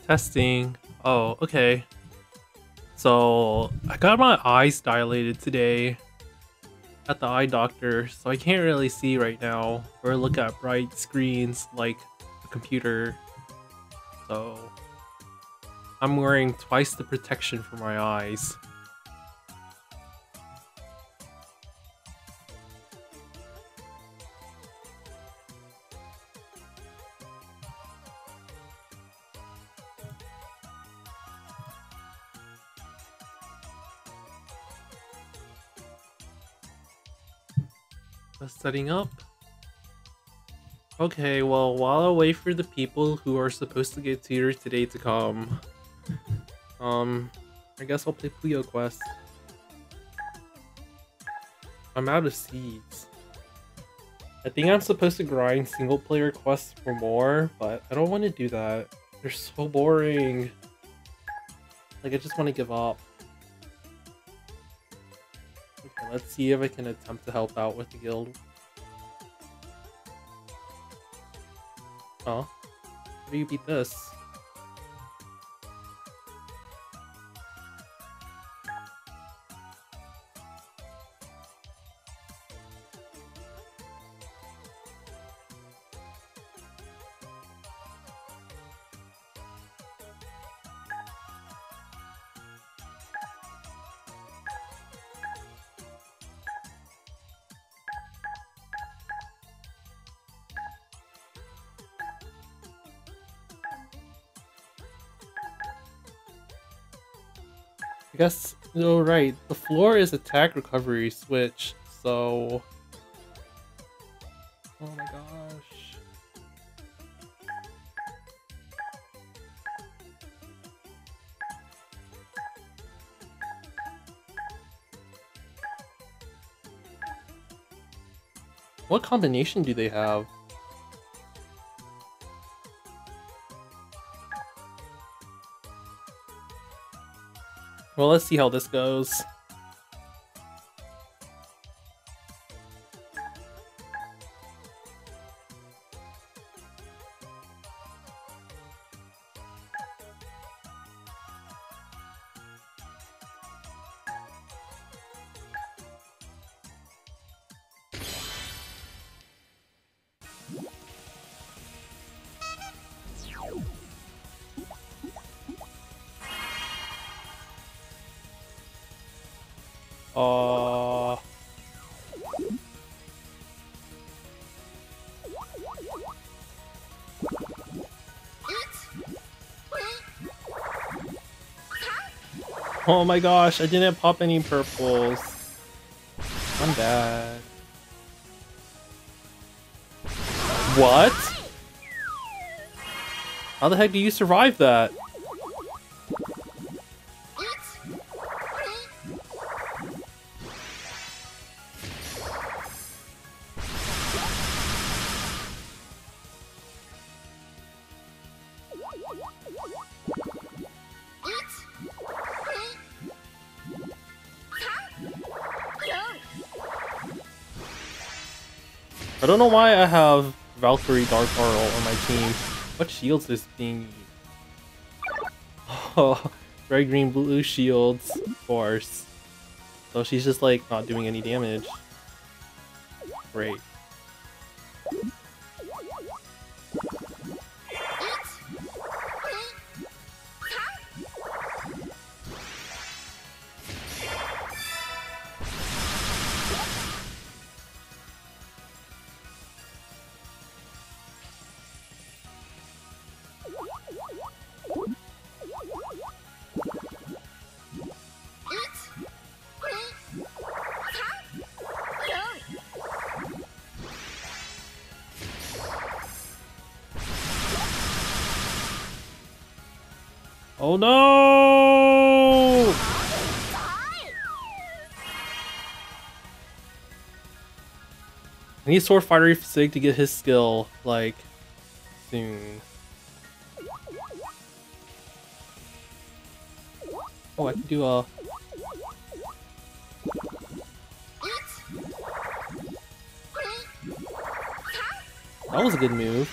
Testing. Oh, okay. So I got my eyes dilated today at the eye doctor, so I can't really see right now or look at bright screens like a computer. So I'm wearing twice the protection for my eyes. Just setting up. Okay, well, while I wait for the people who are supposed to get tutored today to come, I guess I'll play Puyo Quest. I'm out of seeds. I think I'm supposed to grind single player quests for more, but I don't want to do that. They're so boring. Like, I just want to give up. Okay, let's see if I can attempt to help out with the guild. Oh, how do you beat this? I guess, no, right, the floor is attack recovery switch, so... Oh my gosh. What combination do they have? Well, let's see how this goes. Uh... Oh my gosh, I didn't pop any purples. I'm bad. What? How the heck do you survive that? I don't know why I have Valkyrie Dark Arl on my team. What shields is being... Oh, red, green, blue shields, of course. So she's just like not doing any damage. Great. Oh no! I need Sword Fighter Sig to get his skill, like, soon. Oh, I can do a... That was a good move.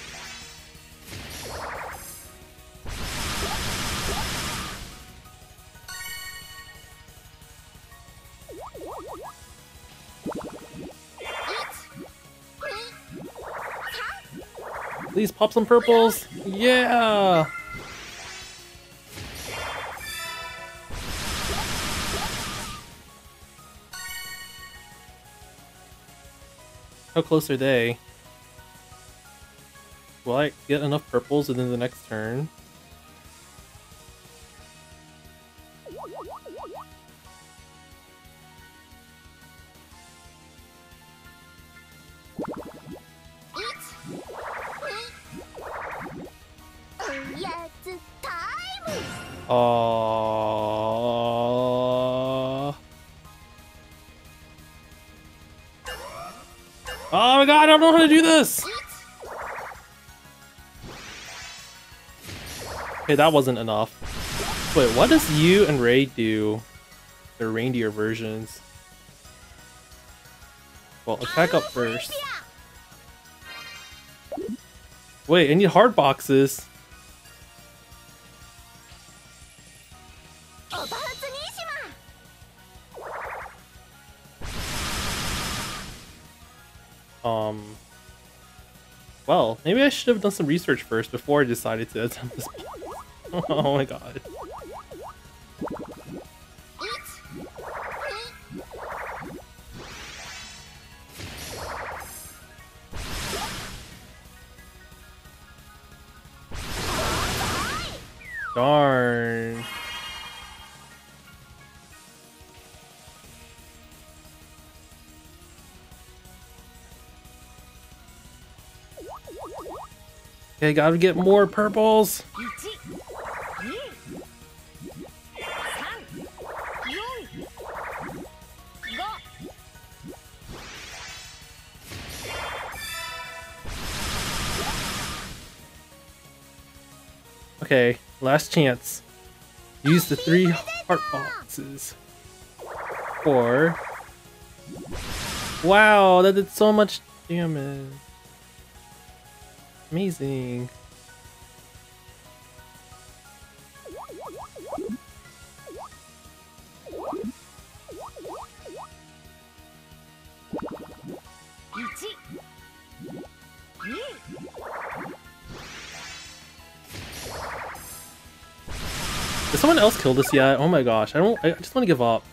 Please pop some purples. Yeah. How close are they? Will I get enough purples within the next turn? Oh my god, I don't know how to do this! Okay, that wasn't enough. Wait, what does you and Ray do? Their reindeer versions. Well, attack up first. Wait, I need hard boxes. Well, maybe I should have done some research first before I decided to attempt this. Oh my god. Darn. Okay, gotta get more purples. Okay, last chance. Use the 3 heart boxes. Or... Wow, that did so much damage. Amazing. Did someone else kill this yet? Oh my gosh, I just want to give up.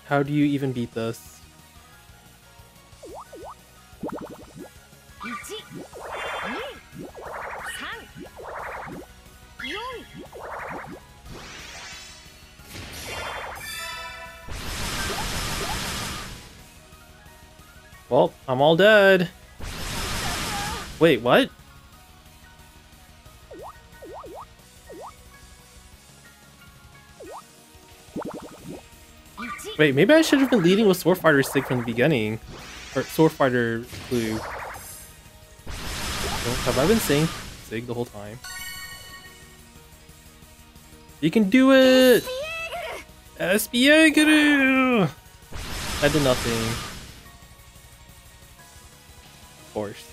How do you even beat this? Well, I'm all dead. Wait, what? Wait, maybe I should have been leading with Sword Fighter Sig from the beginning. Or Sword Fighter Clue. Have I been saying Sig the whole time? You can do it! SBA! I did nothing. Of course.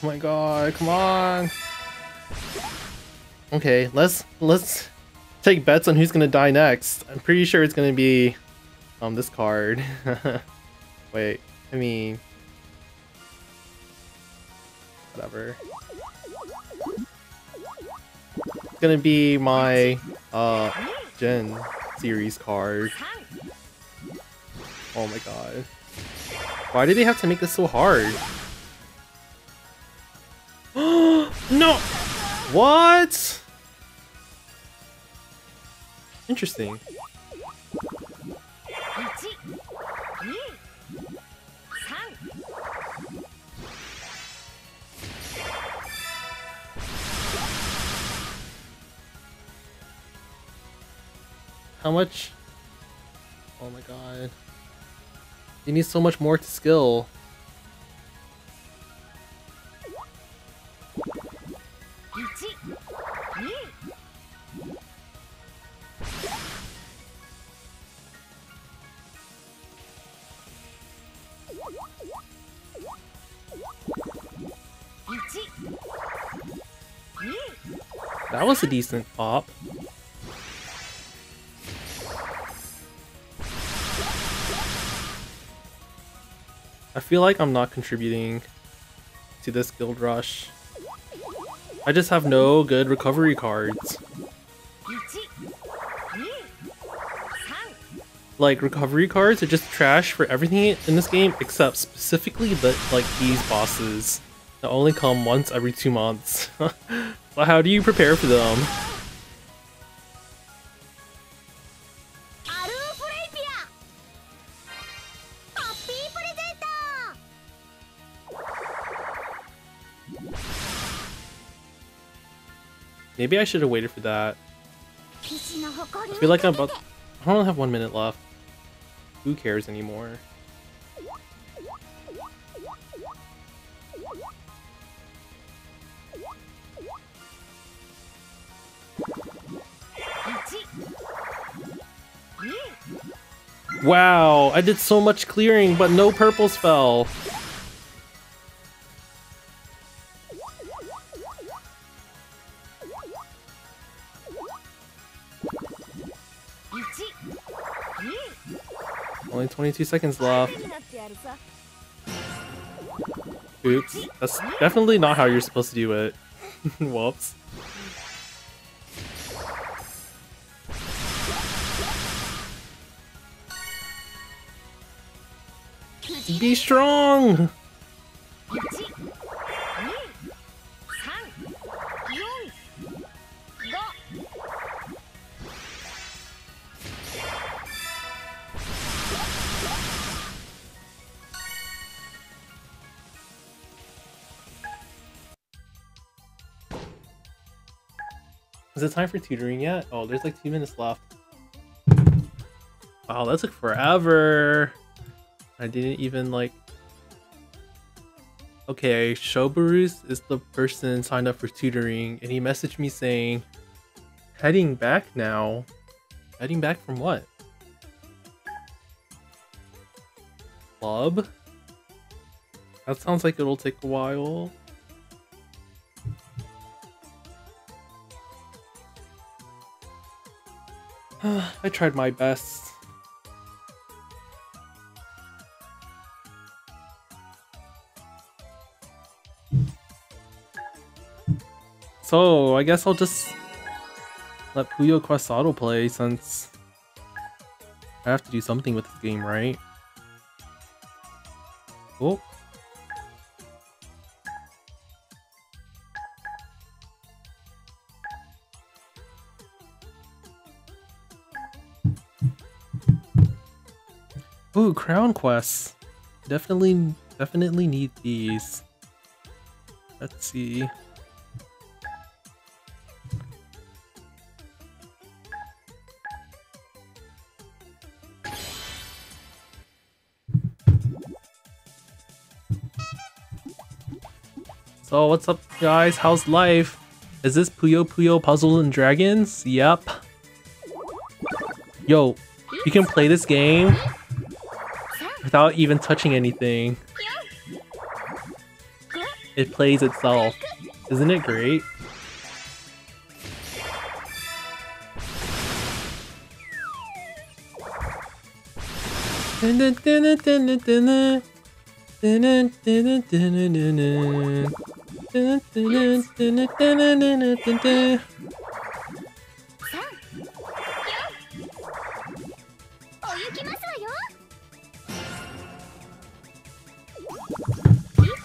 Oh my god, come on. Okay, let's take bets on who's gonna die next. I'm pretty sure it's gonna be this card. Wait, I mean whatever. gonna be my Gen series card. Oh my god. Why did they have to make this so hard? No! What? Interesting. How much? Oh my god. You need so much more to skill. That was a decent pop. I feel like I'm not contributing to this guild rush. I just have no good recovery cards. Like, recovery cards are just trash for everything in this game except specifically these bosses that only come once every 2 months. So how do you prepare for them? Maybe I should have waited for that. I feel like I only have 1 minute left. Who cares anymore? Wow, I did so much clearing, but no purples fell. Only 22 seconds left. Oops, that's definitely not how you're supposed to do it. Whoops. Be strong! Is it time for tutoring yet? Oh, there's like 2 minutes left. Wow, that took forever. I didn't even like... Okay, Shobarus is the person signed up for tutoring, and he messaged me saying, heading back now. Heading back from what? Club? That sounds like it'll take a while. I tried my best. So, I guess I'll just let Puyo Quest autoplay since I have to do something with this game, right? Oh. Ooh, crown quests. Definitely need these. Let's see. So what's up, guys? How's life? Is this Puyo Puyo Puzzle and Dragons? Yep. Yo, you can play this game without even touching anything. It plays itself. Isn't it great?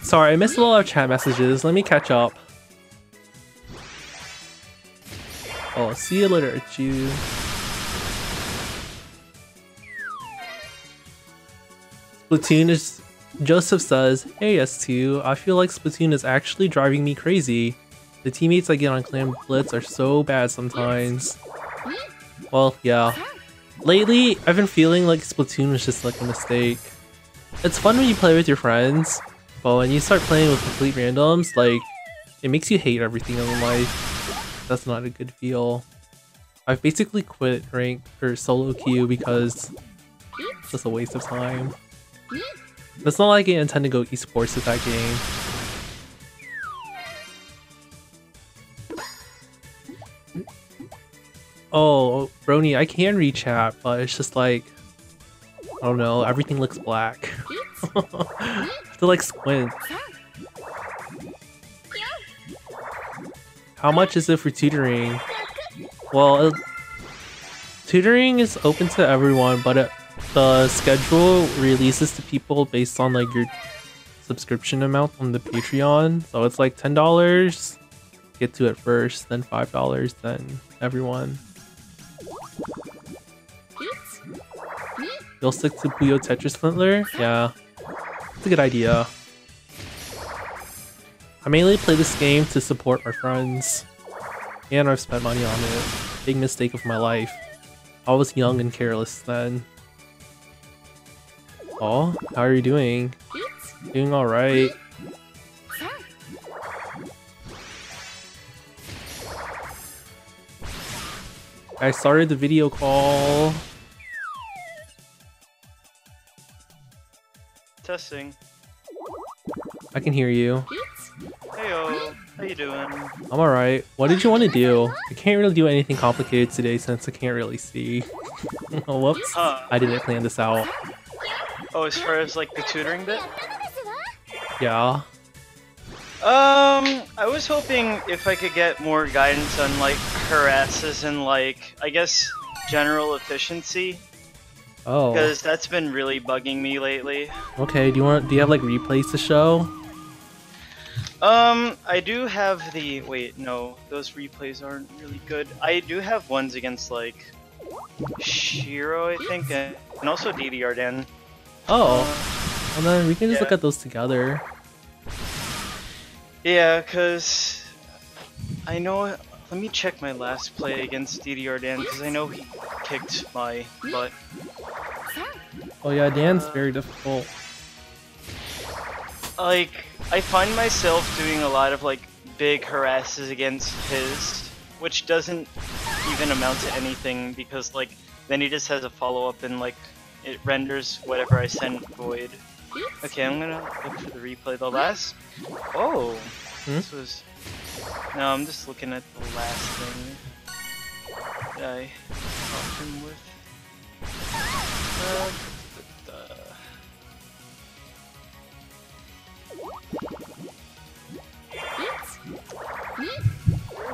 Sorry, I missed a lot of chat messages. Let me catch up. Oh, see you later, Chu. Splatoon is... Joseph says, hey S2, I feel like Splatoon is actually driving me crazy. The teammates I get on Clan Blitz are so bad sometimes. Well, yeah. Lately, I've been feeling like Splatoon was just like a mistake. It's fun when you play with your friends, but when you start playing with complete randoms, like, it makes you hate everything in life. That's not a good feel. I've basically quit rank or solo queue because it's just a waste of time. It's not like I intend to go esports with that game. Oh, Brony, I can read chat, but it's just like, I don't know, everything looks black. I have to like squint. How much is it for tutoring? Well, tutoring is open to everyone, but the schedule releases to people based on like your subscription amount on the Patreon. So it's like $10, get to it first, then $5, then everyone. You'll stick to Puyo Tetris Flintler? Yeah, it's a good idea. I mainly play this game to support my friends, and I've spent money on it. Big mistake of my life. I was young and careless then. Oh, how are you doing? Doing alright. I started the video call. Testing. I can hear you. Heyo, how you doing? I'm alright. What did you want to do? I can't really do anything complicated today since I can't really see. Oh, whoops. I didn't plan this out. Oh, as far as like the tutoring bit? Yeah. I was hoping if I could get more guidance on like harasses and like, I guess, general efficiency. Oh. Because that's been really bugging me lately. Okay, do you have like replays to show? I do have the, wait, no, those replays aren't really good. I do have ones against like Shiro, I think, and also DDR Oh. Well then we can just yeah. look at those together. Yeah, cause I know, let me check my last play against DDR because I know he kicked my butt. Oh yeah, Dan's very difficult. Like, I find myself doing a lot of like big harasses against his, which doesn't even amount to anything because like then he just has a follow-up and like it renders whatever I send void. Okay, I'm gonna look for the replay. The last... Oh! This was... No, I'm just looking at the last thing that I helped him with. Where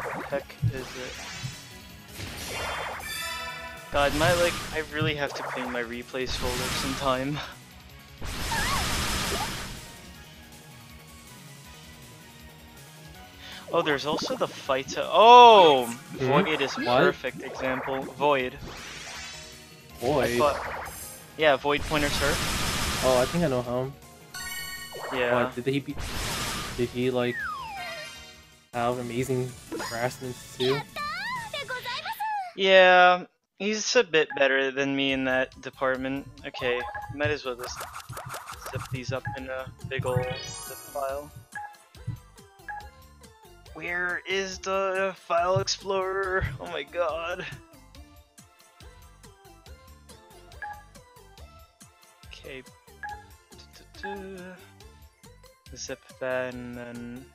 the heck is it? God, I really have to clean my replays folder sometime. Oh, there's also the fight. Oh! Void is a perfect example. Void. Void? Yeah, Void Pointer Surf. Oh, I think I know him. Yeah. What, did he like have amazing harassment too? Yeah, he's a bit better than me in that department. Okay, might as well just zip these up in a big ol' zip file. Where is the file explorer? Oh my god. Okay. Zip that and then...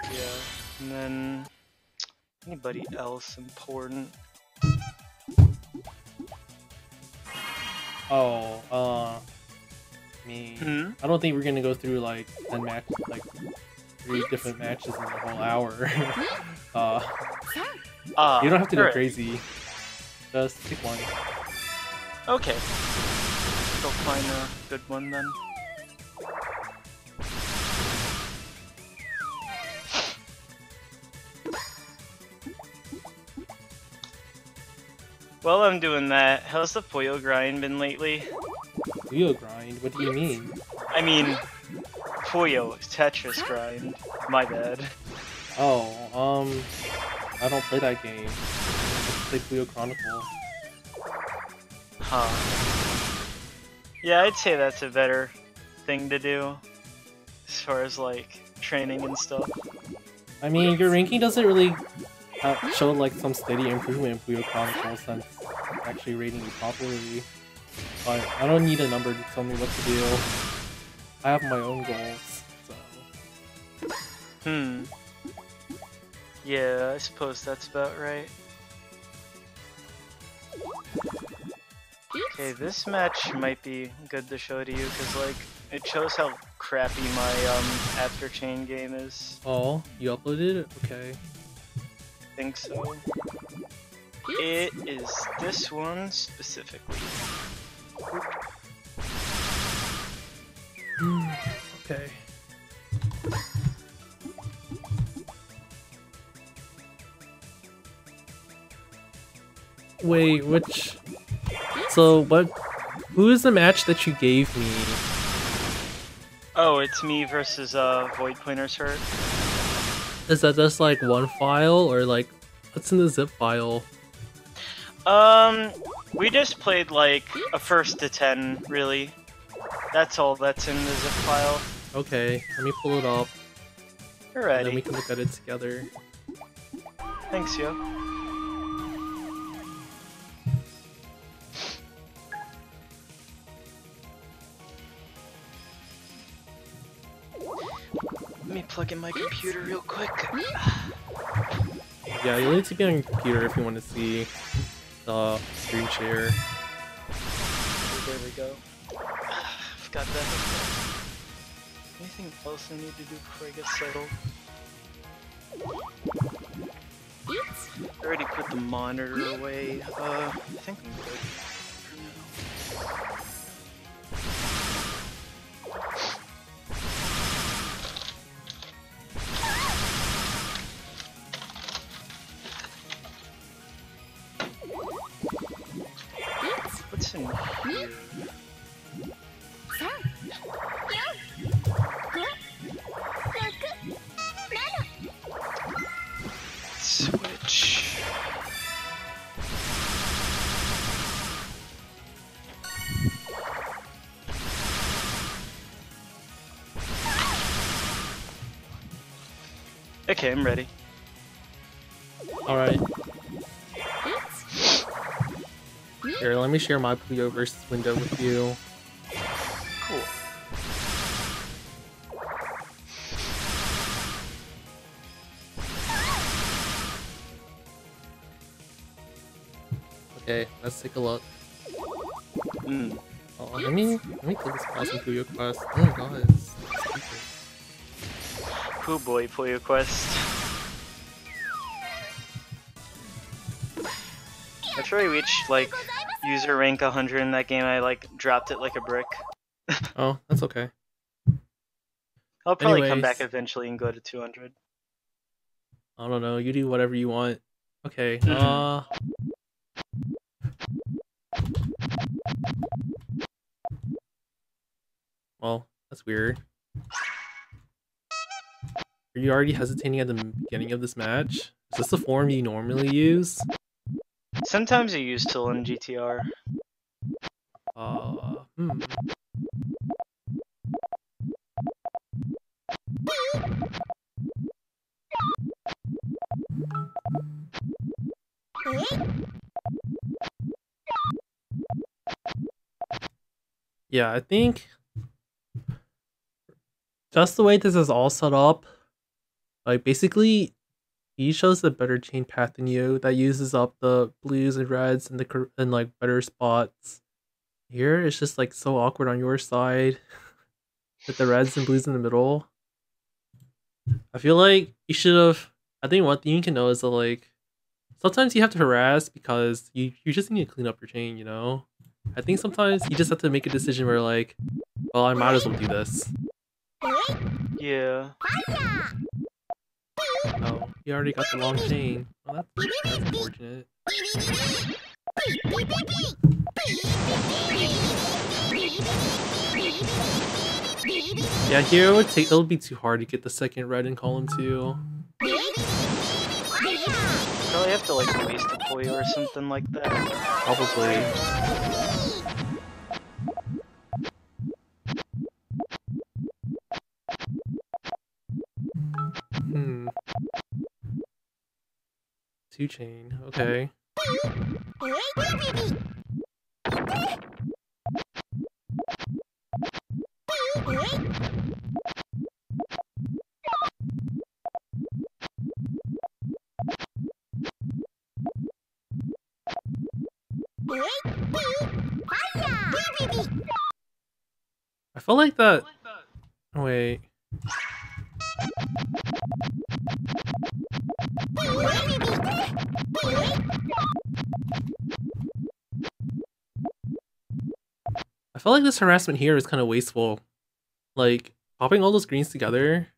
Yeah, and then... Anybody else important? Oh, me. I don't think we're gonna go through like 10 matches, like 3 different matches in the whole hour. You don't have to go crazy. Just pick one. Okay. Go find a good one then. While I'm doing that, how's the Puyo grind been lately? Puyo grind? What do you mean? I mean, Puyo, Tetris grind. My bad. Oh, I don't play that game. I just play Puyo Chronicle. Huh. Yeah, I'd say that's a better thing to do. As far as, like, training and stuff. I mean, your ranking doesn't really show like some steady improvement in Puyo Chronicle since it's actually rating you properly. But I don't need a number to tell me what to do. I have my own goals, so... Yeah, I suppose that's about right. Okay, this match might be good to show to you, because, like, it shows how crappy my, after chain game is. Oh, you uploaded it? Okay. I think so. It is this one specifically. Okay. Wait, which... So, what... Who is the match that you gave me? Oh, it's me versus, Void Pointer's Hurt. Is that just like one file, or like... What's in the zip file? We just played, like, a first to 10, really. That's all that's in the zip file. Okay, let me pull it up. Alrighty. And then we can look at it together. Thanks, yo. Let me plug in my computer real quick. Yeah, you'll need to be on your computer if you want to see the screen share. There we go. Forgot that. Anything else I need to do before I get settled? I already put the monitor away. I think I'm good for now. What's in here? Switch. Okay, I'm ready. Alright. Here, let me share my Puyo versus window with you. Cool. Okay, let's take a look. Mm. Oh, let me click this awesome Puyo quest. Oh my god, it's stupid. Poo boy, Puyo Quest. After I reached, like, user rank 100 in that game, I, like, dropped it like a brick. Oh, that's okay. I'll probably come Anyways. back eventually and go to 200. I don't know, you do whatever you want. Okay, well, that's weird. Are you already hesitating at the beginning of this match? Is this the form you normally use? Sometimes I use Till in GTR. Yeah, I think just the way this is all set up, like basically he shows a better chain path than you that uses up the blues and reds and and like better spots. Here it's just like so awkward on your side with the reds and blues in the middle. I feel like you should have. I think one thing you can know is that like sometimes you have to harass because you just need to clean up your chain, you know? I think sometimes you just have to make a decision where like, well, I might as well do this. Yeah. Oh, you already got the long chain. Well, that's unfortunate. Yeah, here it'll be too hard to get the second red in column 2. Probably have to like waste a Puyo or something like that. Probably. Two chain, okay. I felt like that. Oh, wait. I felt like this harassment here is kind of wasteful. Like, popping all those greens together,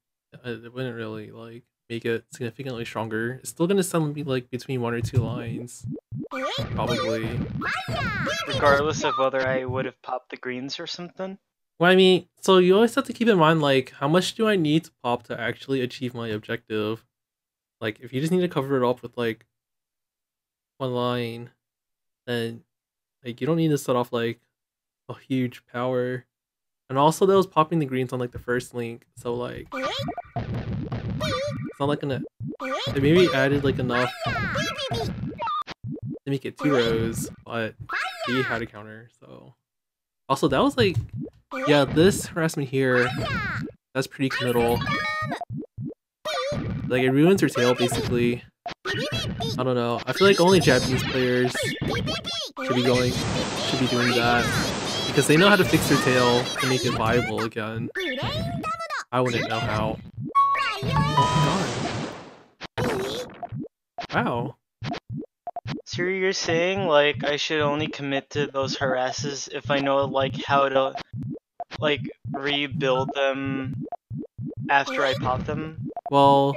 it wouldn't really, like, make it significantly stronger. It's still gonna send me, like, between 1 or 2 lines. Probably. Regardless of whether I would have popped the greens or something? Well, I mean, so you always have to keep in mind, like, how much do I need to pop to actually achieve my objective? Like, if you just need to cover it up with, like, 1 line, then, like, you don't need to set off, like, a huge power. And also, that was popping the greens on, like, the first link, so, like, it's not like gonna... They maybe added, like, enough to make it 2 rows, but he had a counter, so... Also, that was, like... Yeah, this harassment here, that's pretty committal. Like, it ruins her tail, basically. I don't know. I feel like only Japanese players should be doing that. Because they know how to fix their tail to make it viable again. I wouldn't know how. Oh my god. Wow. So you're saying, like, I should only commit to those harasses if I know, like, how to, like, rebuild them after I pop them? Well,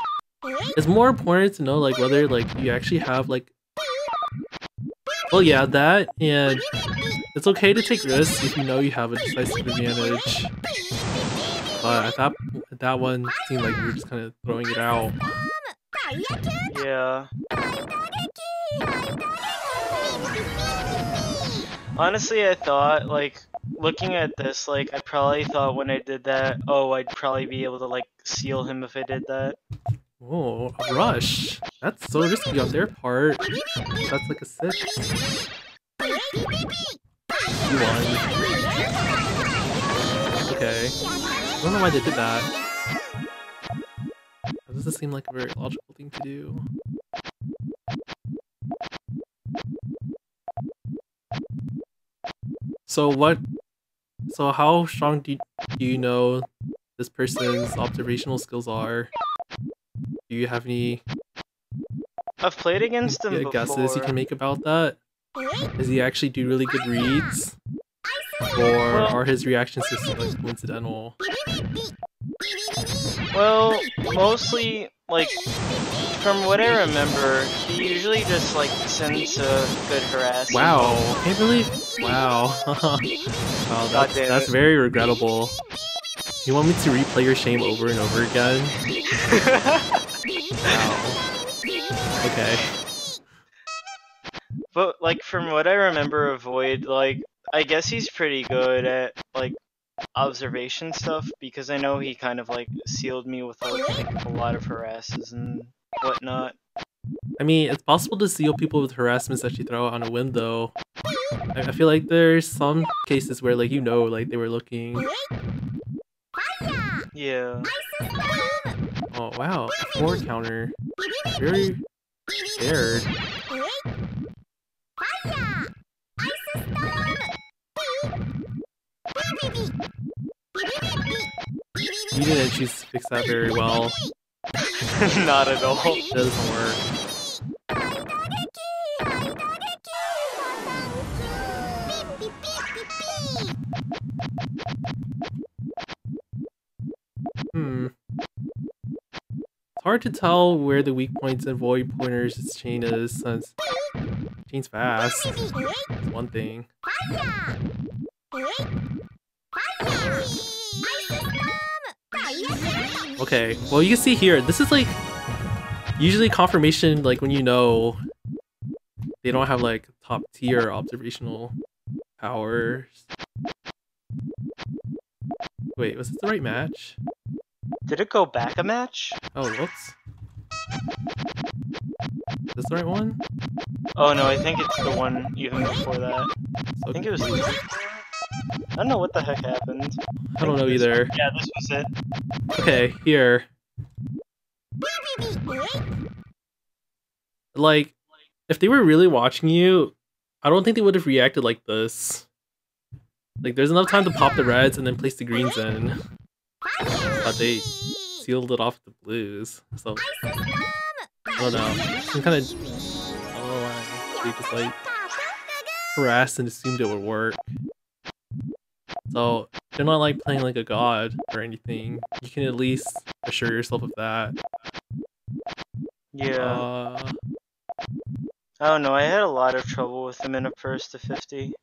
it's more important to know, like, whether, like, you actually have, like... Well, yeah, that, and it's okay to take risks if you know you have a decisive advantage. But at that one seemed like you were just kind of throwing it out. Yeah. Honestly, I thought, like, looking at this, like, I probably thought when I did that, oh, I'd probably be able to, like, seal him if I did that. Oh, a rush! That's so risky on their part. That's like a 6. You won. Okay. I don't know why they did that. That doesn't seem like a very logical thing to do. So how strong do you know this person's observational skills are? Do you have any I've played against him before. guesses you can make about that? Does he actually do really good reads? Or are his reactions just like coincidental? Well, mostly, like, from what I remember, he usually just, like, sends a good harassment. Wow, I can't believe... Wow. Oh, that's very regrettable. You want me to replay your shame over and over again? Wow. Okay. But, like, from what I remember of Void, like, I guess he's pretty good at, like, observation stuff, because I know he kind of, like, sealed me with, like, a lot of harasses and whatnot. I mean, it's possible to seal people with harassments that you throw out on a whim, though. I feel like there's some cases where, like, you know, like, they were looking. Yeah. Oh, wow. A 4 counter. Very scared. You didn't choose to fix that very well. Not at all. It doesn't work. It's hard to tell where the weak points and void pointers chain is since chain's fast. That's one thing. Okay, well you can see here, this is like usually confirmation like when you know they don't have like top tier observational powers. Wait, was this the right match? Did it go back a match? Oh, whoops. Is this the right one? Oh no, I think it's the one even before that. So I think it was. I don't know what the heck happened. I don't know either. Yeah, this was it. Okay, here. Like, if they were really watching you, I don't think they would have reacted like this. Like, there's enough time to pop the reds and then place the greens in. But they sealed it off with the blues. So, I don't know. Some kind of... I don't know why. They just, like, harassed and assumed it would work. So, they're not, like, playing like a god or anything. You can at least assure yourself of that. Yeah. I don't know, I had a lot of trouble with him in a first to 50.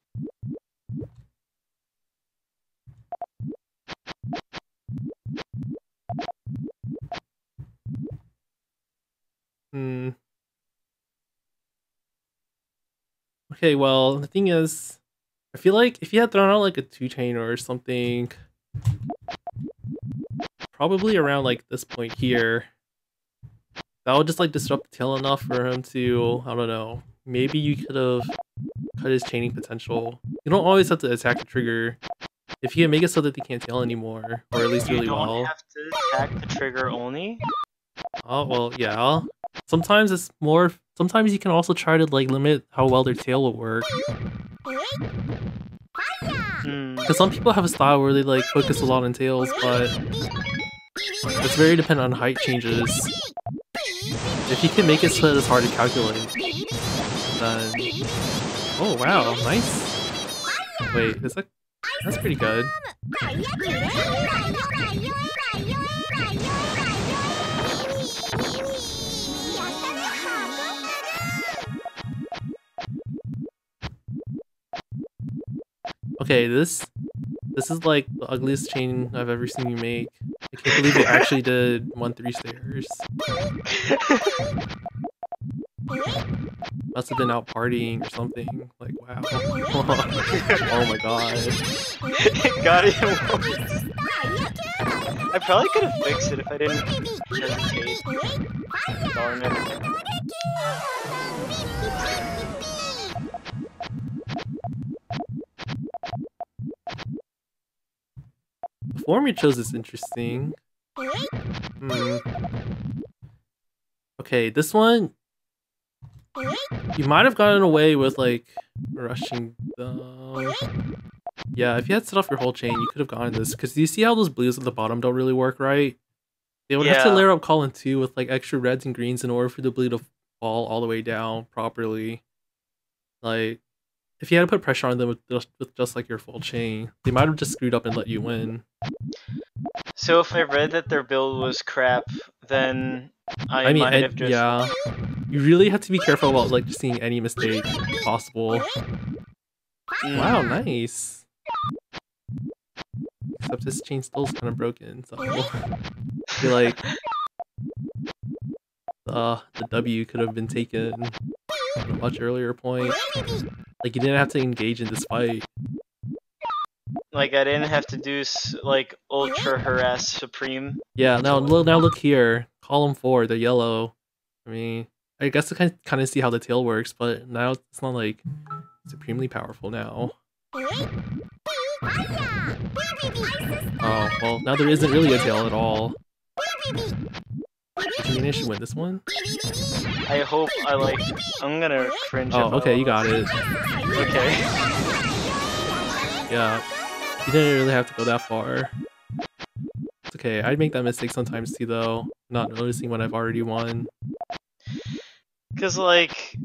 Okay, well, the thing is, I feel like if you had thrown out like a 2-chain or something, probably around like this point here, that would just like disrupt the tail enough for him to, I don't know, maybe you could have cut his chaining potential. You don't always have to attack the trigger. If you can make it so that they can't tail anymore, or at least really well. You don't have to attack the trigger only? Oh, well, yeah. Sometimes it's more... Sometimes you can also try to like limit how well their tail will work. Because some people have a style where they like focus a lot on tails, but it's very dependent on height changes. If you can make it so that it's hard to calculate, then... Oh wow, nice! Wait, is that... That's pretty good. Okay, this is like the ugliest chain I've ever seen you make. I can't believe you actually did 1-3 stairs. Must have been out partying or something. Like, wow. Oh my god. It got even worse. I probably could have fixed it if I didn't hesitate. Darn it. The form you chose is interesting. Okay, this one... You might have gotten away with, like, rushing them. Yeah, if you had set off your whole chain, you could have gotten this. Because do you see how those blues at the bottom don't really work right? They would have to layer up column 2 with, like, extra reds and greens in order for the blue to fall all the way down properly. Like, if you had to put pressure on them with just like, your full chain, they might have just screwed up and let you win. So if I read that their build was crap, then I might have just... Yeah. You really have to be careful about like just seeing any mistake possible. Wow, nice. Except this chain still is kind of broken, so I feel like the W could have been taken at a much earlier point. Like you didn't have to engage in this fight. Like I didn't have to do like ultra harass supreme. Yeah, now look here. Column 4, the yellow. I mean, I guess I can kind of see how the tail works, but now it's not like supremely powerful now. Oh, well, now there isn't really a tail at all. I mean, I should win this one. I hope I like... I'm gonna cringe. Oh, okay, you got it. Okay. Yeah, you didn't really have to go that far. It's okay, I'd make that mistake sometimes too, though. Not noticing when I've already won. Cause like...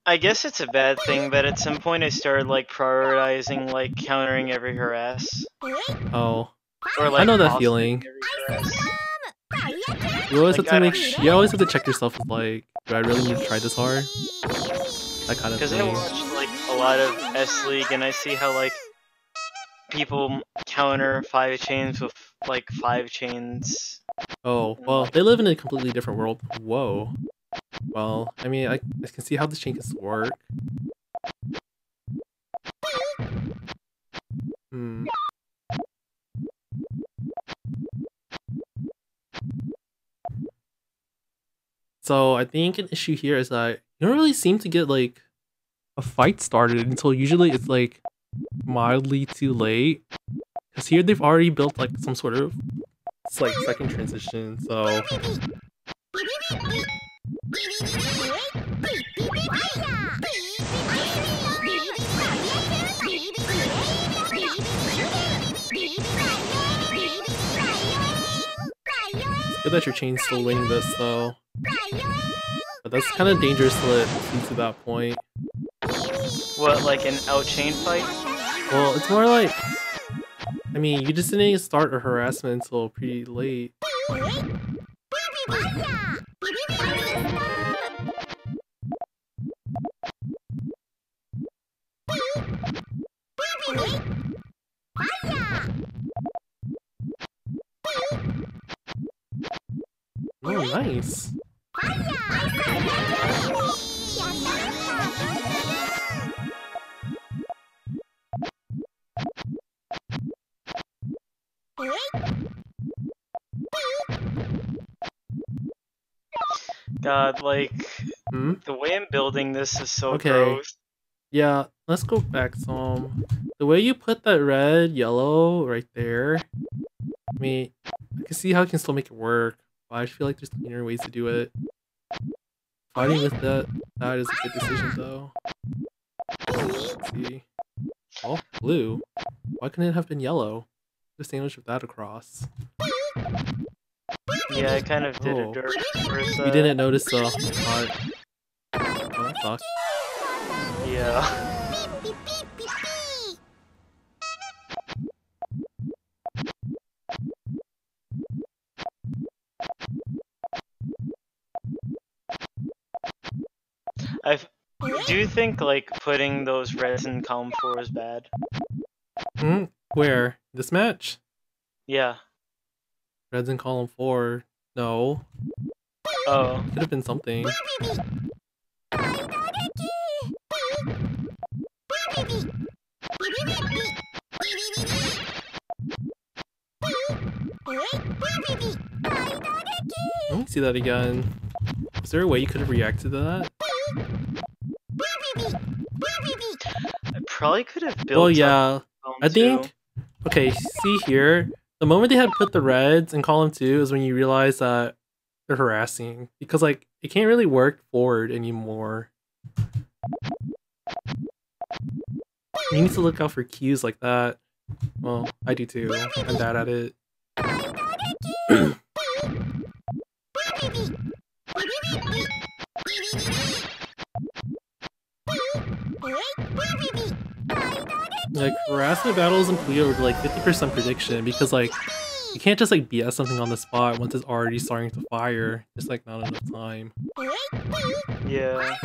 I guess it's a bad thing, but at some point I started like prioritizing like countering every harass. Oh. Or, like, I know that feeling. Every harass. You always Like, have to you always have to check yourself with like, do I really need to try this hard? That kind of because I thing. watch like a lot of S League and I see how like people counter 5 chains with like 5 chains. Oh, well, they live in a completely different world. Whoa. Well, I mean, I can see how this chain can work. Hmm. So I think an issue here is that you don't really seem to get like a fight started until usually it's like mildly too late. Because here they've already built like some sort of like second transition, so it's good that your chain's still winning this though. But that's kind of dangerous to let to that point. What, like an out-chain fight? Well, it's more like, I mean, you just didn't start a harassment until pretty late. Oh, nice. God, like, Hmm? the way I'm building this is so Okay. gross. Yeah, let's go back some. The way you put that red, yellow right there, I mean, I can see how I can still make it work, but I feel like there's cleaner ways to do it. Fighting with that is a good decision though. Let's see. Oh, blue. Why couldn't it have been yellow? Just sandwich with that across. Yeah, I kind of did a Oh. dirt first. You didn't notice the hot. Oh, that sucks. Yeah. Do you think like putting those reds in column 4 is bad? Hmm? Where? This match? Yeah. Reds in column 4. No. Oh. Could have been something. Let me see that again. Was there a way you could have reacted to that? I probably could have built. Well, yeah. column I 2. think. Okay, see here. The moment they had put the reds in column 2 is when you realize that they're harassing. Because, like, it can't really work forward anymore. You need to look out for cues like that. Well, I do too. I'm bad at it. Like, harassment battles in Puyo are like 50% prediction because, like, you can't just like BS something on the spot once it's already starting to fire. There's like not enough time. Yeah.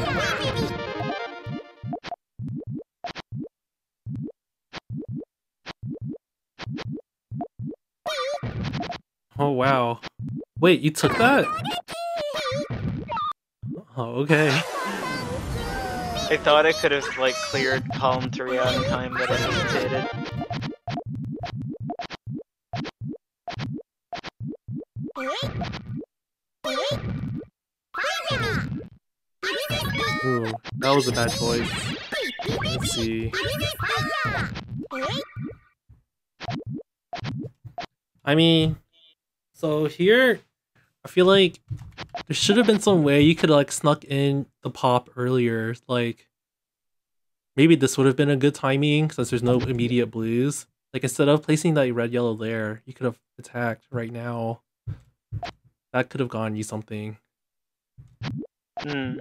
Oh wow. Wait, you took that? Oh, okay. I thought I could have like cleared column 3 out in time, but I hesitated. Ooh, that was a bad choice. Let's see. I mean, so here, I feel like there should have been some way you could like snuck in the pop earlier. Like, maybe this would have been a good timing since there's no immediate blues. Like, instead of placing that red yellow there, you could have attacked right now. That could have gotten you something. Hmm.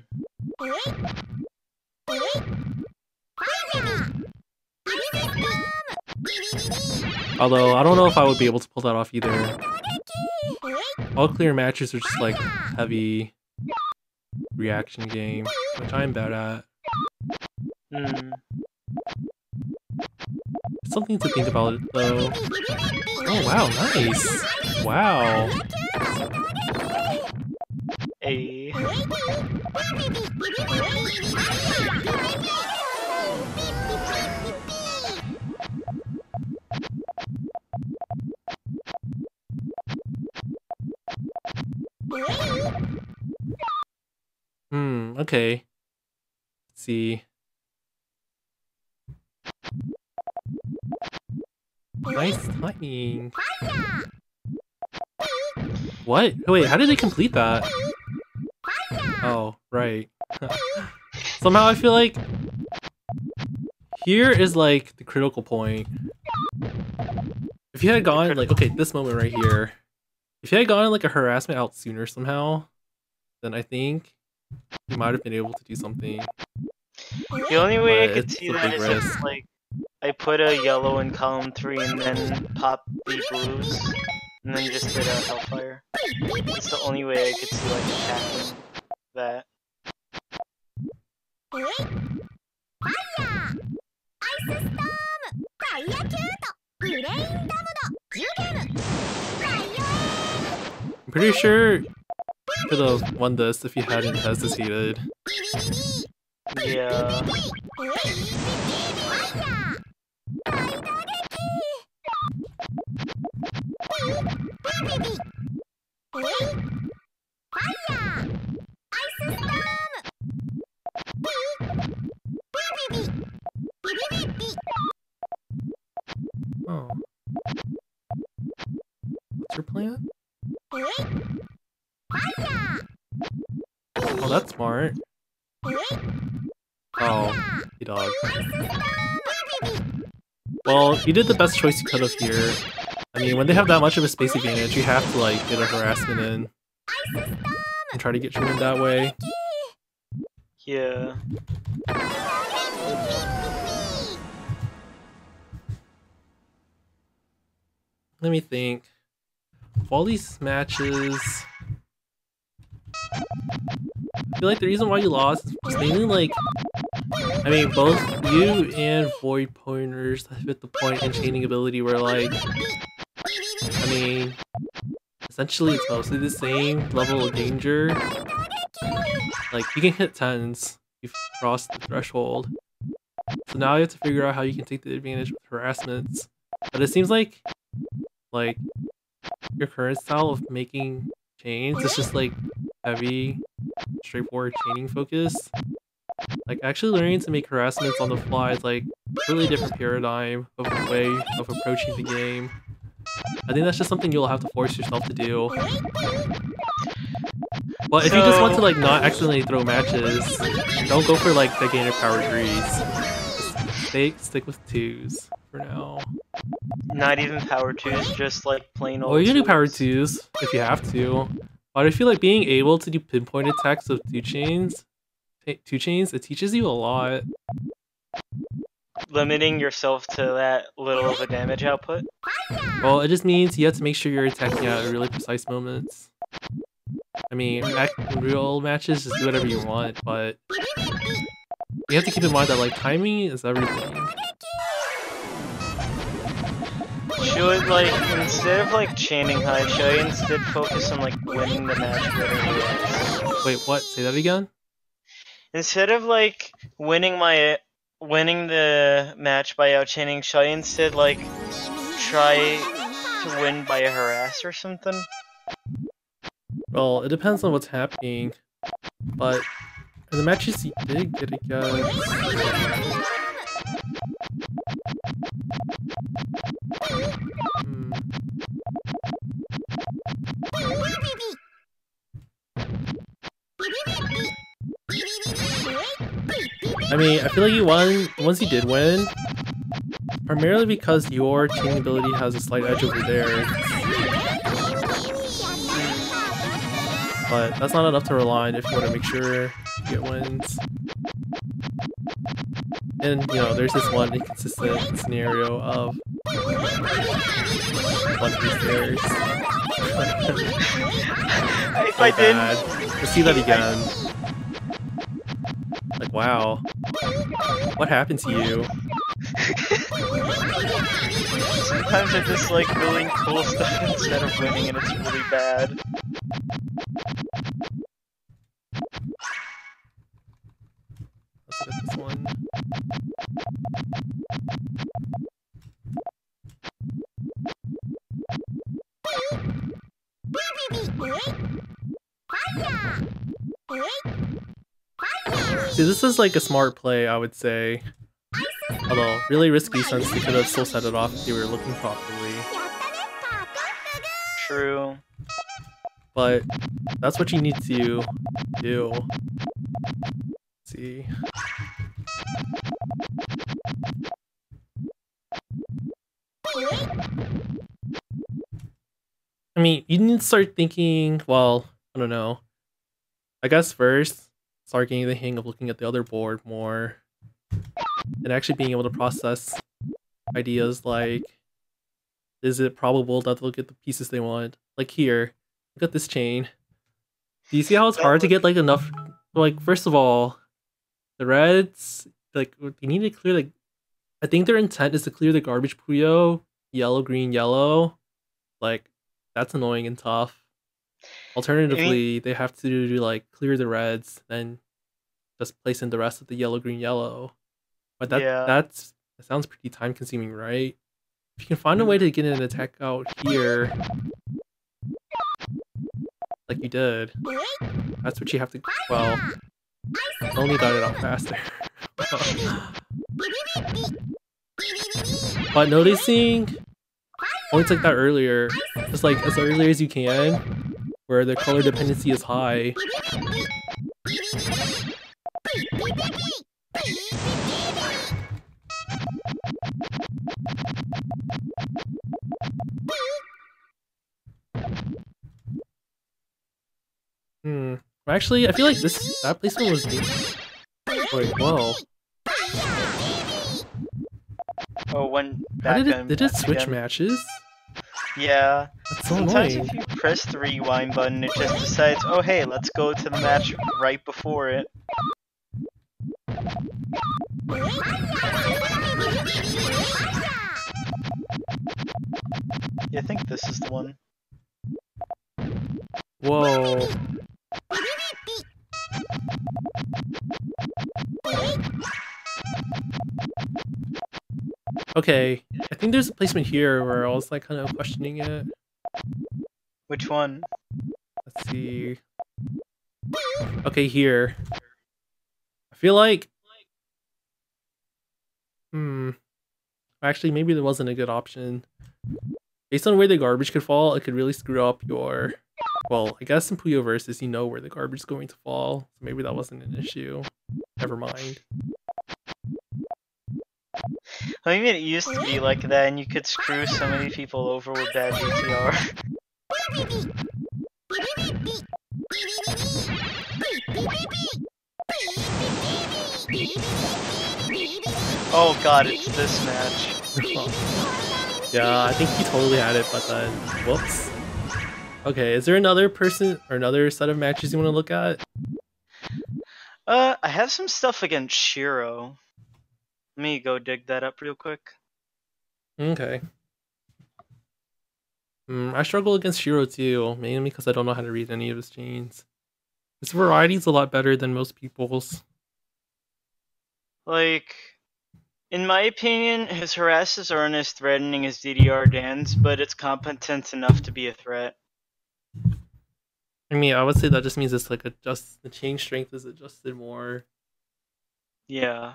Although, I don't know if I would be able to pull that off either. all clear matches are just like heavy reaction game, which I'm bad at. Something to think about it though. Oh wow, nice! Wow. A. Okay. Let's see. Nice timing. What? Wait, how did they complete that? Oh, right. Somehow I feel like here is like the critical point. If you had gone like, okay, this moment right here. If you had gotten like a harassment out sooner somehow, then I think you might have been able to do something. The only way I could see that is if, like, I put a yellow in column 3 and then pop the blues, and then just did a Hellfire. It's the only way I could see, like, attacking that. I'm pretty sure you could have won this if you hadn't hesitated. Yeah. Oh. What's your plan? Oh, that's smart. Oh, you dog. Well, you did the best choice you could have here. I mean, when they have that much of a space advantage, you have to, like, get a harassment in. And try to get treated that way. Yeah. Let me think. Of all these matches, I feel like the reason why you lost is just mainly like, I mean, both you and Void Pointers have hit the point in chaining ability where, like, I mean, essentially it's mostly the same level of danger. Like, you can hit 10s, you've crossed the threshold. So now you have to figure out how you can take the advantage with harassments. But it seems like your current style of making chains is just like heavy, straightforward chaining focus. Like actually learning to make harassments on the fly is like a really different paradigm of a way of approaching the game. I think that's just something you'll have to force yourself to do. But if you just want to like not accidentally throw matches, don't go for like gigantic power threes. Just stick with 2s for now. Not even power 2s, just like plain old. Well, you can do power 2s if you have to. But I feel like being able to do pinpoint attacks with 2 chains, it teaches you a lot. Limiting yourself to that little of a damage output? Well, it just means you have to make sure you're attacking at really precise moments. I mean, in real matches, just do whatever you want, but you have to keep in mind that like timing is everything. Should, like, instead of like chaining high, should I instead focus on like winning the match whatever it is? Wait, what? Say that again? Instead of like winning the match by out-chaining, should I instead like try to win by a harass or something? Well, it depends on what's happening, but in the matches you did get a guess. I mean, I feel like you won, once you did win, primarily because your chaining ability has a slight edge over there. But that's not enough to rely on if you want to make sure you get wins. And, you know, there's this one inconsistent scenario of 1 piece stairs. If I So didn't, bad. Let's see that again. Like, wow. What happened to you? sometimes I just like doing cool stuff instead of winning, and it's really bad. Let's look at this one. See, this is like a smart play, I would say. Although, really risky since they could have still set it off if they were looking properly. True. But that's what you need to do. Let's see. I mean, you need to start thinking, well, I don't know. I guess first, start getting the hang of looking at the other board more. And actually being able to process ideas like, is it probable that they'll get the pieces they want? Like here, look at this chain. Do you see how it's hard to get like enough? Like, first of all, the reds, like, they need to clear like, I think their intent is to clear the garbage Puyo, yellow, green, yellow. Like, that's annoying and tough. Alternatively, they have to do like clear the reds, then just place in the rest of the yellow, green, yellow. But that sounds pretty time consuming, right? If you can find a way to get an attack out here, like you did, that's what you have to. Well, only got it out faster. But noticing points like that earlier, just like as early as you can, where the color dependency is high. Actually, I feel like that placement was me. Wait, whoa. Oh, when How back did it switch again. matches? Yeah. That's so Sometimes annoying. if you press the rewind button, it just decides, oh hey, let's go to the match right before it. Yeah, I think this is the one. Whoa. Okay, I think there's a placement here where I was like kind of questioning it. Which one? Let's see. Okay, here. I feel like... Actually, maybe there wasn't a good option. Based on where the garbage could fall, it could really screw up your... Well, I guess in Puyo Versus, you know where the garbage is going to fall. So maybe that wasn't an issue. Never mind. I mean, it used to be like that, and you could screw so many people over with bad DTR. Oh god, it's this match. Yeah, I think he totally had it, but then... Whoops. Okay, is there another person or another set of matches you want to look at? I have some stuff against Shiro. Let me go dig that up real quick. Okay. I struggle against Shiro too, mainly because I don't know how to read any of his chains. His variety is a lot better than most people's. Like, in my opinion, his harasses aren't as threatening as DDR Dan's, but it's competent enough to be a threat. I mean, I would say that just means it's like the chain strength is adjusted more. Yeah.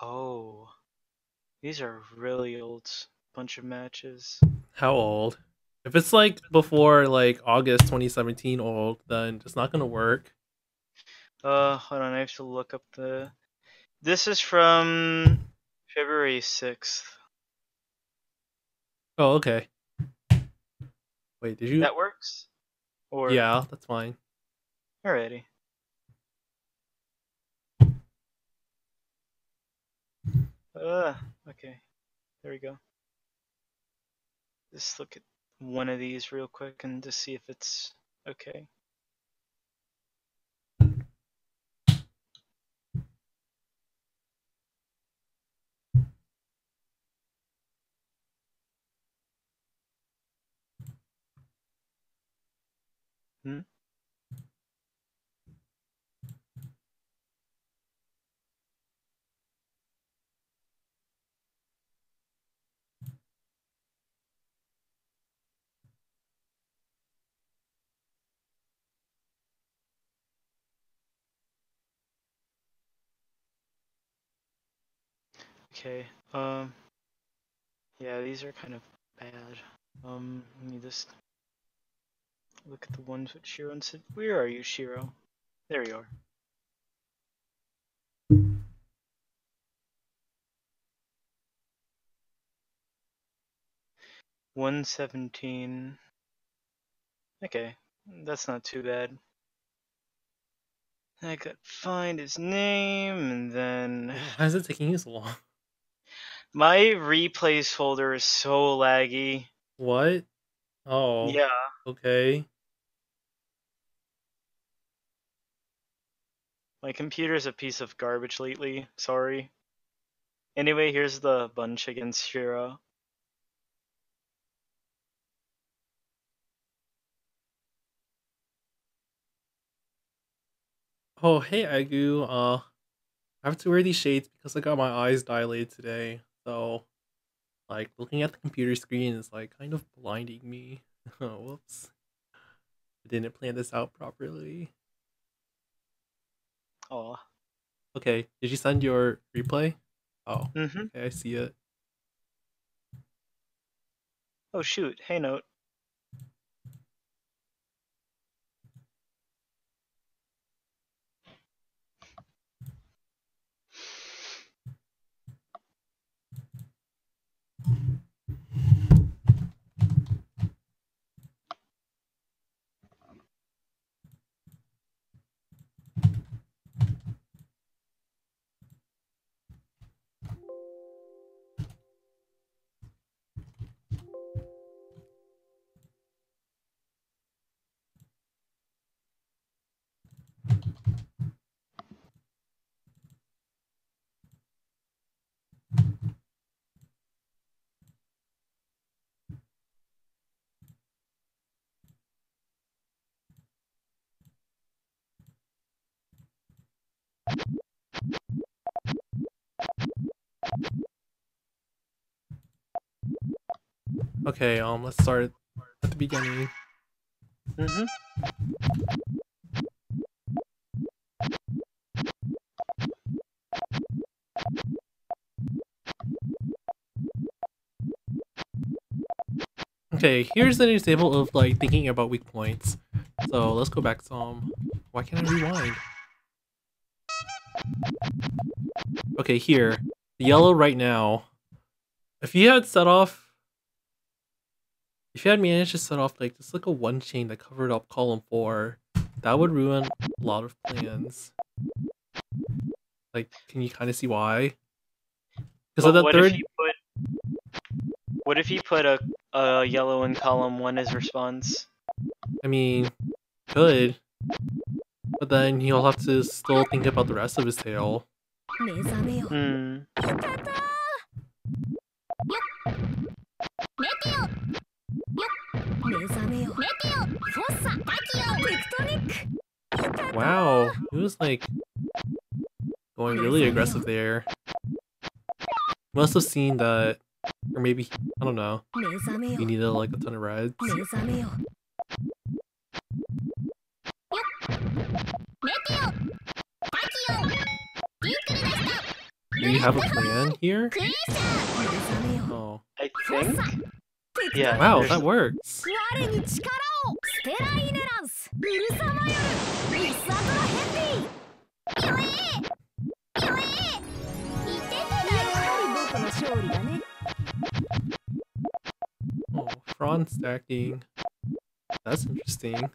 Oh. These are really old bunch of matches. How old? If it's like before like August 2017 old, then it's not gonna work. Hold on, I have to look up the... This is from February 6th. Oh, okay. Wait, did you? That works? Or... Yeah, that's fine. Alrighty. Okay. There we go. Just look at one of these real quick and to see if it's okay. Hmm? Okay. Yeah, these are kind of bad. Let me just look at the ones with Shiro and Sid. Where are you, Shiro? There you are. $117. Okay, that's not too bad. I could find his name and then Why is it taking you so long? my replays folder is so laggy. What? Oh. Yeah. Okay. My computer's a piece of garbage lately. Sorry. Anyway, here's the bunch against Shiro. Oh, hey, Agu. I have to wear these shades because I got my eyes dilated today. So, like, looking at the computer screen is, like, kind of blinding me. Oh, whoops. I didn't plan this out properly. Aw. Okay, did you send your replay? Oh, Mm-hmm. okay, I see it. Oh shoot, hey Note. Okay, let's start at the beginning. Mm-hmm. Okay, here's an example of, like, thinking about weak points. So, let's go back some. Why can't I rewind? Okay, here. The yellow right now. If you had set off... If you had managed to set off, like, just like a one chain that covered up column 4, that would ruin a lot of plans. Like, can you kind of see why? Because But at the third... what if he put a yellow in column 1 as response? I mean, could. But then he'll have to still think about the rest of his tail. Hmm. Wow, he was, like, going really aggressive there. Must have seen that, or maybe, I don't know, he needed, like, a ton of reds. Do you have a plan here? Oh. I think? Yeah. Wow, that works. Oh, frond stacking. That's interesting.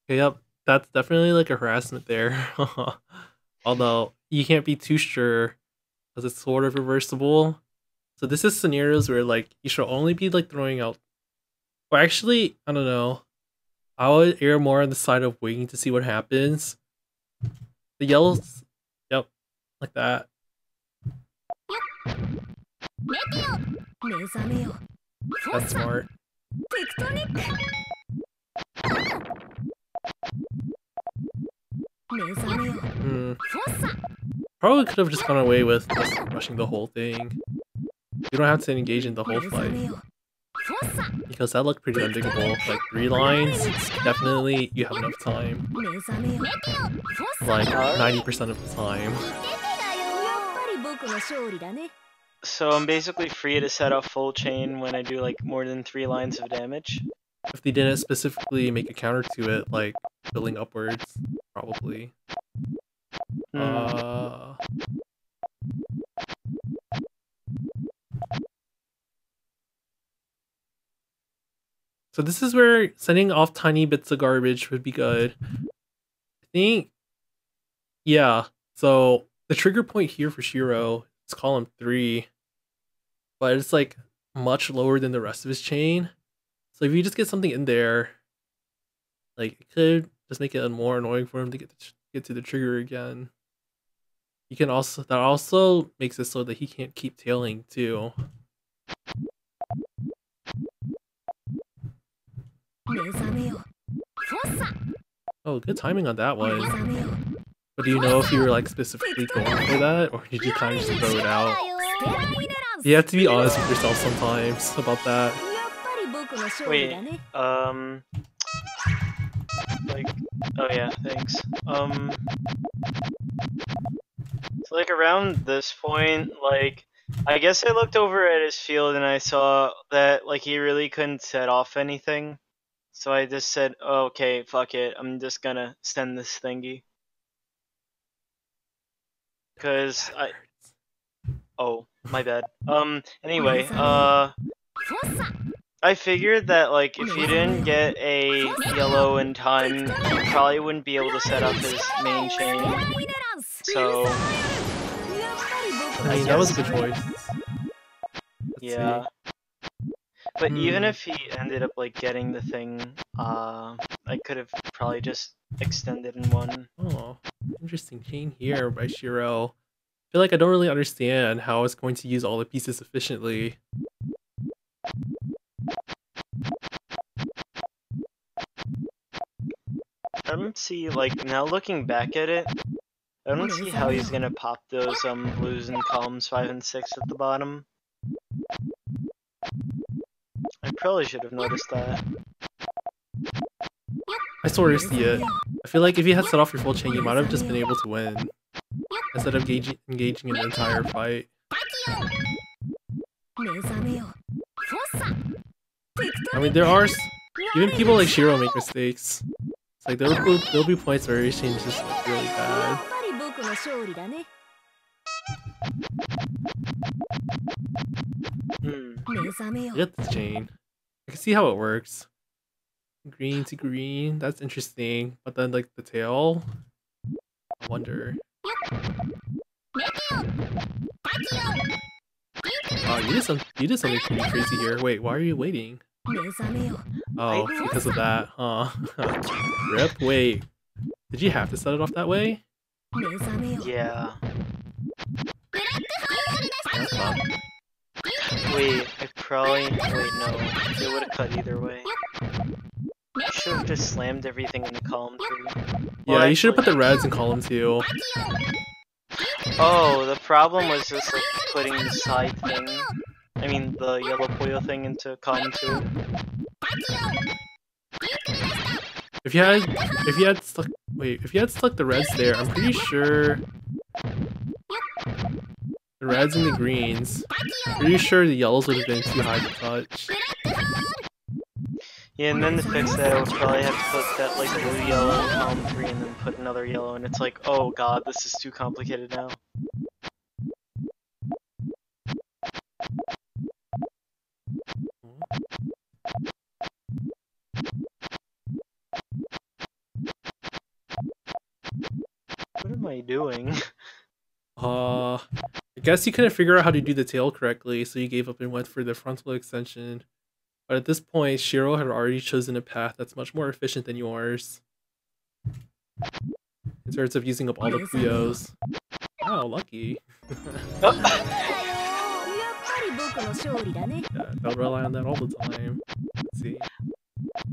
Okay, yep. That's definitely, like, a harassment there. Although, you can't be too sure, because it's sort of reversible. So this is scenarios where like you should only be like throwing out. Or actually, I don't know. I would err more on the side of waiting to see what happens. The yellows, yep, like that. That's smart. Probably could have just gone away with just rushing the whole thing. You don't have to engage in the whole fight. Because that looked pretty undiggable. Like 3 lines, definitely you have enough time. Like 90% of the time. So I'm basically free to set off full chain when I do like more than 3 lines of damage. If they didn't specifically make a counter to it, like building upwards, probably. So this is where sending off tiny bits of garbage would be good. I think, yeah. So the trigger point here for Shiro is column 3, but it's like much lower than the rest of his chain. So if you just get something in there, like it could just make it more annoying for him to get to the trigger again. You can also that also makes it so that he can't keep tailing too. Oh, good timing on that one. But do you know if you were like specifically going for that, or did you kind of just throw it out? You have to be honest with yourself sometimes about that. Wait, like, oh yeah, thanks. So like around this point, like, I guess I looked over at his field and I saw that like he really couldn't set off anything. So I just said, oh, okay, fuck it, I'm just gonna send this thingy. Cause oh, my bad. Anyway, I figured that like if you didn't get a yellow in time, you probably wouldn't be able to set up his main chain. So I mean, that was a good choice. Yeah. But even if he ended up like getting the thing, I could have probably just extended in one. Oh, interesting chain here by Shiro. I feel like I don't really understand how it's going to use all the pieces efficiently. I don't see, like, now looking back at it, I don't see how he's gonna pop those blues in columns 5 and 6 at the bottom. I probably should have noticed that. I sort of see it. I feel like if you had set off your full chain, you might have just been able to win. Instead of engaging in the entire fight. I mean, there are... Even people like Shiro make mistakes. It's like, there'll be points where his chain is just like, really bad. Get this chain. I can see how it works. Green to green, that's interesting. But then, like, the tail? I wonder. Oh, you did something pretty crazy here. Wait, why are you waiting? Oh, because of that, huh? Rip, wait. Did you have to set it off that way? Yeah. That's fun. Wait, I probably... Wait, no. It would have cut either way. I should have just slammed everything in the column 3. Yeah, you should have put the reds in column 2. Oh, the problem was just like putting the side thing. I mean, the yellow Puyo thing into column 2. If you had stuck the reds there, I'm pretty sure the reds and the greens. Pretty sure the yellows would have been too high to touch. Yeah, and then to fix that, I would probably have to put that like blue yellow in column 3 and then put another yellow, and it's like, oh god, this is too complicated now. What am I doing? I I guess you couldn't figure out how to do the tail correctly, so you gave up and went for the frontal extension. But at this point, Shiro had already chosen a path that's much more efficient than yours. In terms of using up all the Puyos. Wow, lucky. Yeah, don't rely on that all the time. Let's see.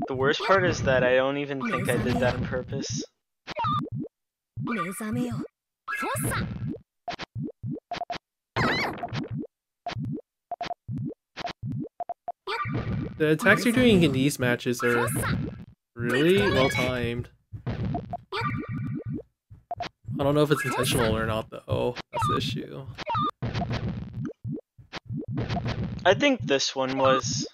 The worst part is that I don't even think I did that on purpose. The attacks you're doing in these matches are really well timed. I don't know if it's intentional or not though. That's the issue. I think this one was.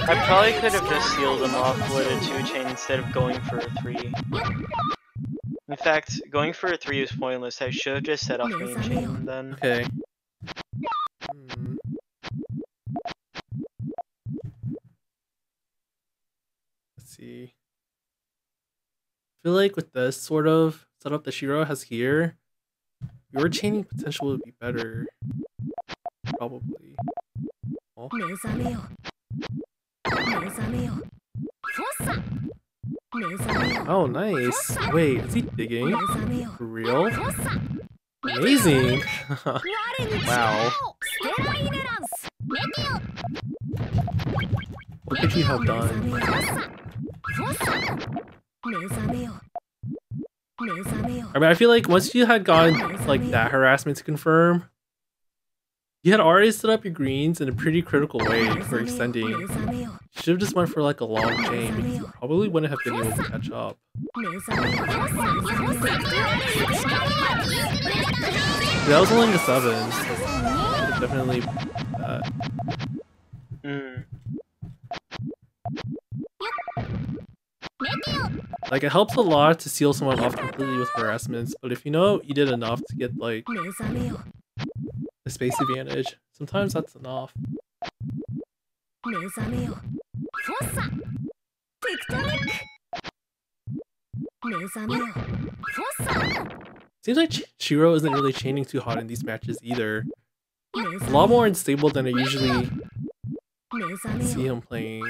I probably could have just sealed him off with a 2-chain instead of going for a 3. In fact, going for a 3 is pointless. I should have just set off main chain then. Okay. Let's see. I feel like with this sort of setup that Shiro has here, your chaining potential would be better. Probably. Oh. Oh, nice. Wait, is he digging? For real? Amazing! Wow. What could you have done? I mean, I feel like once you had gotten like that harassment to confirm, you had already set up your greens in a pretty critical way for extending. You should have just went for like a long chain because you probably wouldn't have been able to catch up. That was only a 7. So definitely that. Like, it helps a lot to seal someone off completely with harassments, but if you know you did enough to get like a space advantage, sometimes that's enough. Seems like Shiro isn't really chaining too hot in these matches either. A lot more unstable than I usually see him playing.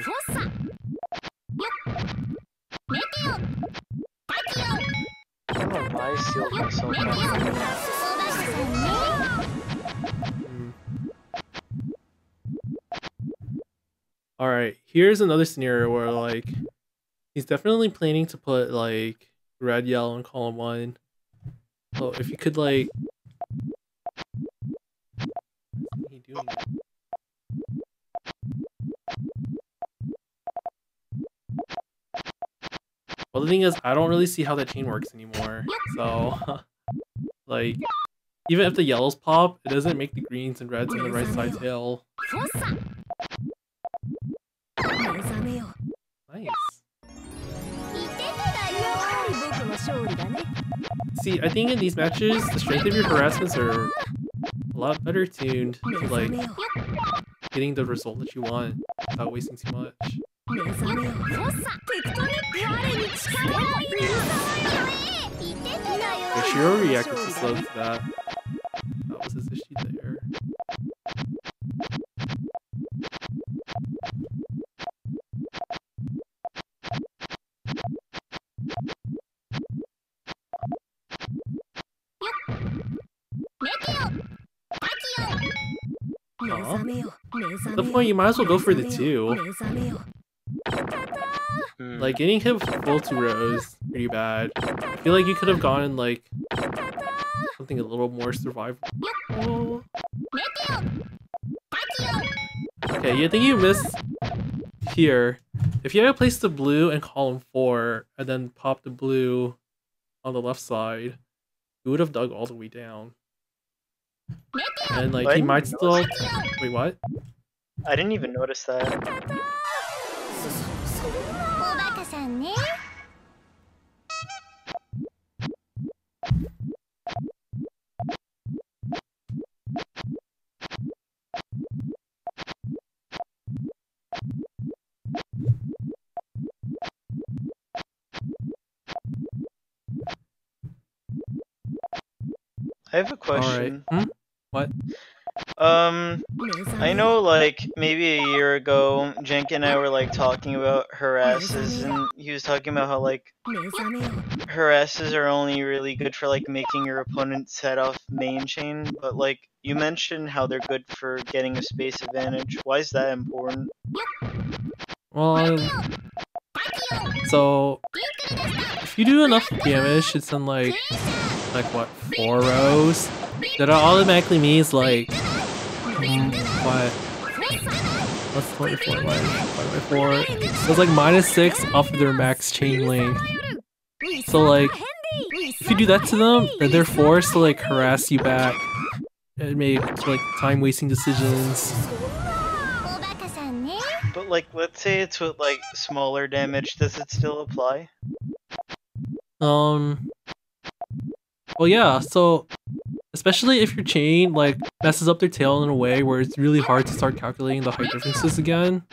I don't know why I sealed myself Alright, here's another scenario where like he's definitely planning to put like red, yellow in column 1. So if you could like what is he doing? Well, the thing is, I don't really see how that chain works anymore. So, like, even if the yellows pop, it doesn't make the greens and reds on the right side tail. Nice. See, I think in these matches, the strength of your harassments are a lot better tuned to, like, getting the result that you want without wasting too much. Yeah, Shiro reacted too slow to that. That was his issue there. At the point, you might as well go for the 2. Like, getting hit with full 2 rows pretty bad. I feel like you could have gone like something a little more survivable. Okay, I think you missed here. If you had placed the blue in column 4 and then popped the blue on the left side, you would have dug all the way down. And like he might still. Wait, what? I didn't even notice that. I have a Alright. question. What? I know like maybe a year ago, Jenk and I were like talking about harasses, and he was talking about how like harasses are only really good for like making your opponent's head off main chain, but like you mentioned how they're good for getting a space advantage. Why is that important? Well, so if you do enough damage, it's in like what, 4 rows? That automatically means like what? What's 24 by 4? So it's like -6 off of their max chain length. So like, if you do that to them, then they're forced to like harass you back and make like time-wasting decisions. But like, let's say it's with like smaller damage, does it still apply? Well, yeah. So especially if your chain like messes up their tail in a way where it's really hard to start calculating the height differences again,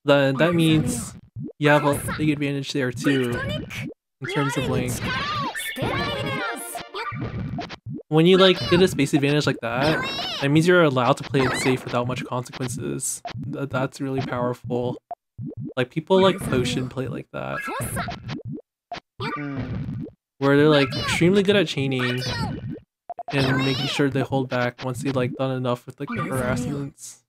then that means you have a big advantage there too in terms of length. When you like get a space advantage like that, that means you're allowed to play it safe without much consequences. That's really powerful. Like people like Potion play like that, where they're like extremely good at chaining and making sure they hold back once they've like done enough with like the harassments.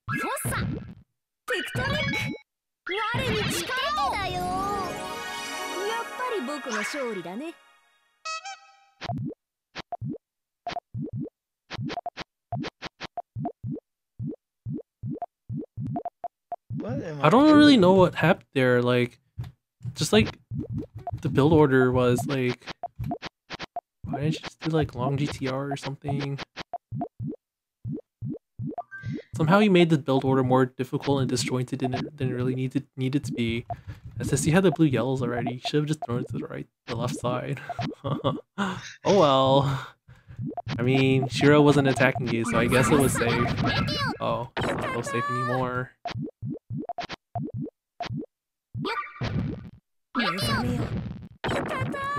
I don't really know what happened there. Like, just like the build order was like, why didn't you just do like long GTR or something? Somehow you made the build order more difficult and disjointed than it really needed to be. And since you had the blue yellows already, you should have just thrown it to the left side. Oh well. I mean, Shiro wasn't attacking you, so I guess it was safe. Oh, it's not so safe anymore.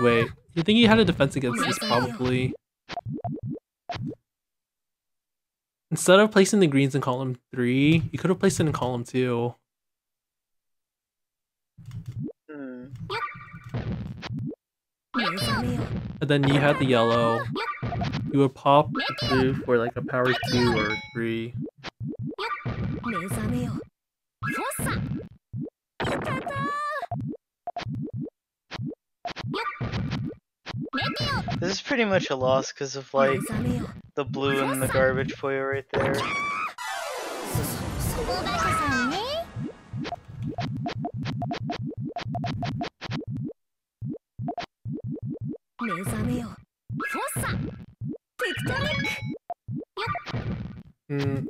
Wait, you think you had a defense against this? Probably. Instead of placing the greens in column 3, you could have placed it in column 2. And then you had the yellow. You would pop the blue for like a power 2 or 3. This is pretty much a loss because of like the blue and the garbage Puyo right there.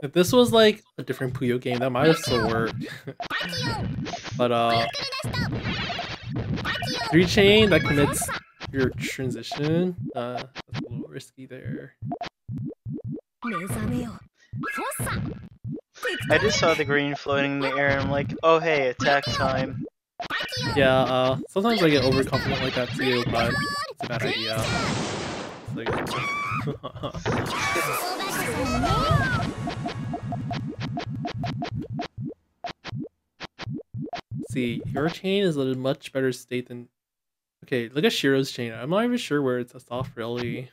If this was like a different Puyo game, that might have still worked. But 3 chain that commits your transition, that's a little risky there. I just saw the green floating in the air and I'm like, oh hey, attack time. Yeah, sometimes I get overconfident like that too, but it's a bad idea. See, your chain is in a much better state than... Okay, look at Shiro's chain. I'm not even sure where it's off really.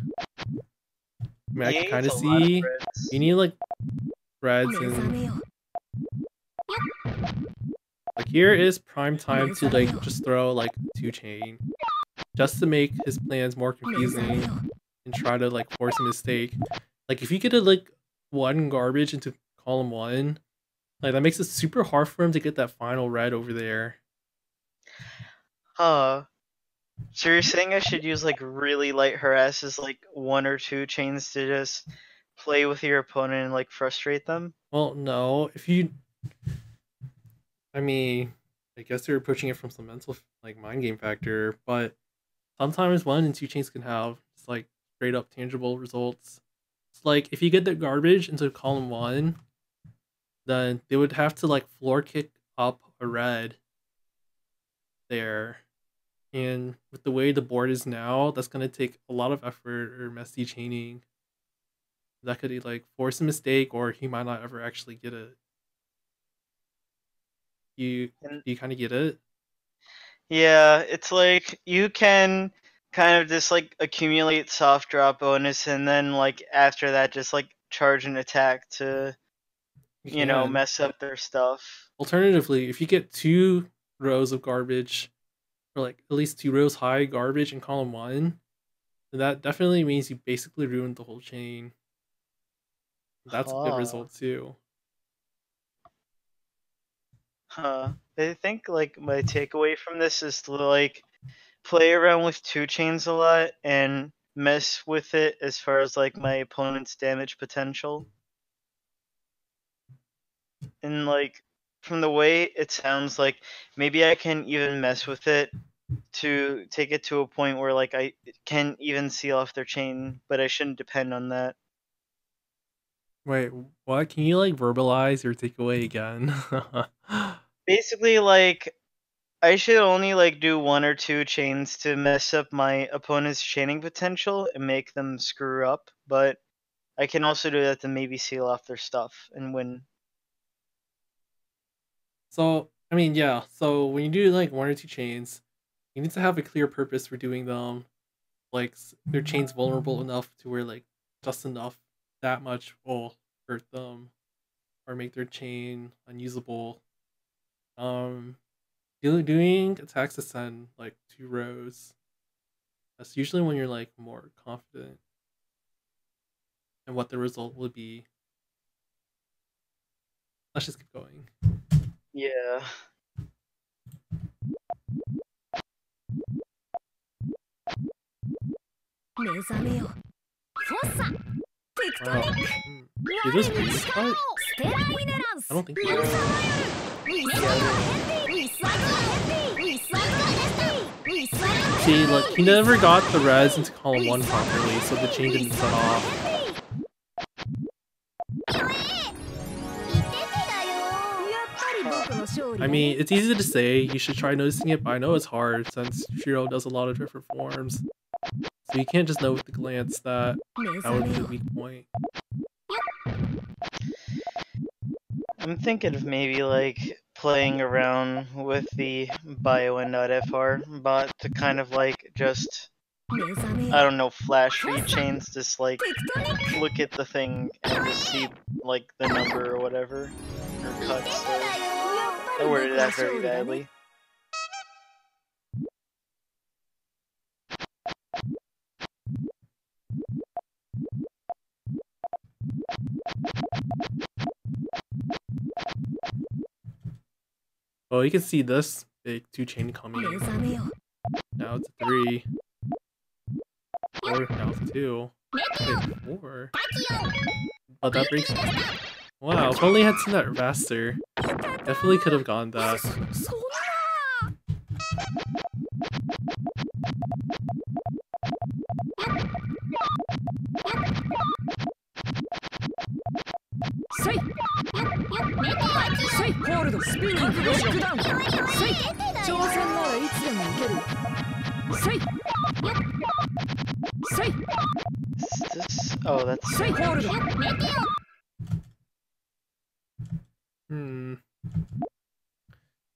I mean, I can kind of see. You need like reds and... Like here is prime time to like just throw like 2 chain. Just to make his plans more confusing and try to like force a mistake. Like if you get a like 1 garbage into column 1, like that makes it super hard for him to get that final red over there. Huh. So you're saying I should use like really light harasses, like 1 or 2 chains to just play with your opponent and like frustrate them? Well, no. If you... I mean, I guess they're approaching it from some mental like mind game factor, but sometimes 1 and 2 chains can have just like straight up tangible results. It's like if you get the garbage into column 1, then they would have to like floor kick up a red there. And with the way the board is now, that's gonna take a lot of effort or messy chaining. That could like force a mistake, or he might not ever actually get it. You And you kind of get it. yeah, it's like you can kind of just like accumulate soft drop bonus, and then like after that, just like charge an attack to You can. mess up their stuff. Alternatively, if you get 2 rows of garbage, or like at least 2 rows high garbage in column one, then that definitely means you basically ruined the whole chain. That's a good Huh. result too. Huh. I think like my takeaway from this is to like play around with two chains a lot and mess with it as far as like my opponent's damage potential. And like from the way it sounds like maybe I can even mess with it to take it to a point where like I can even seal off their chain, but I shouldn't depend on that. Wait, what? Can you like verbalize your takeaway again? Basically like I should only like do one or two chains to mess up my opponent's chaining potential and make them screw up, but I can also do that to maybe seal off their stuff and win. So, I mean, yeah. So when you do like 1 or 2 chains, you need to have a clear purpose for doing them. Like their chain's vulnerable enough to where like just enough that much will hurt them or make their chain unusable. Um, doing attacks to send like 2 rows. That's usually when you're like more confident in what the result will be. Let's just keep going. Yeah. Wow. Did this freeze cut? I don't think so. See, look, he never got the res into column 1 properly, so the chain didn't set off. I mean, it's easy to say, you should try noticing it, but I know it's hard since Shiro does a lot of different forms. So you can't just know with the glance that that would be a weak point. I'm thinking of maybe like playing around with the bio.fr bot to kind of like just I don't know, flash read chains, just like look at the thing and just see like the number or whatever. Or cuts. So I worded that very badly. Well, you can see this big 2 chain coming. Now it's a 3. Or now it's a 2. Okay, 4. But that breaks. Wow, if only I had seen that faster. Definitely could have gone that. This, oh, that's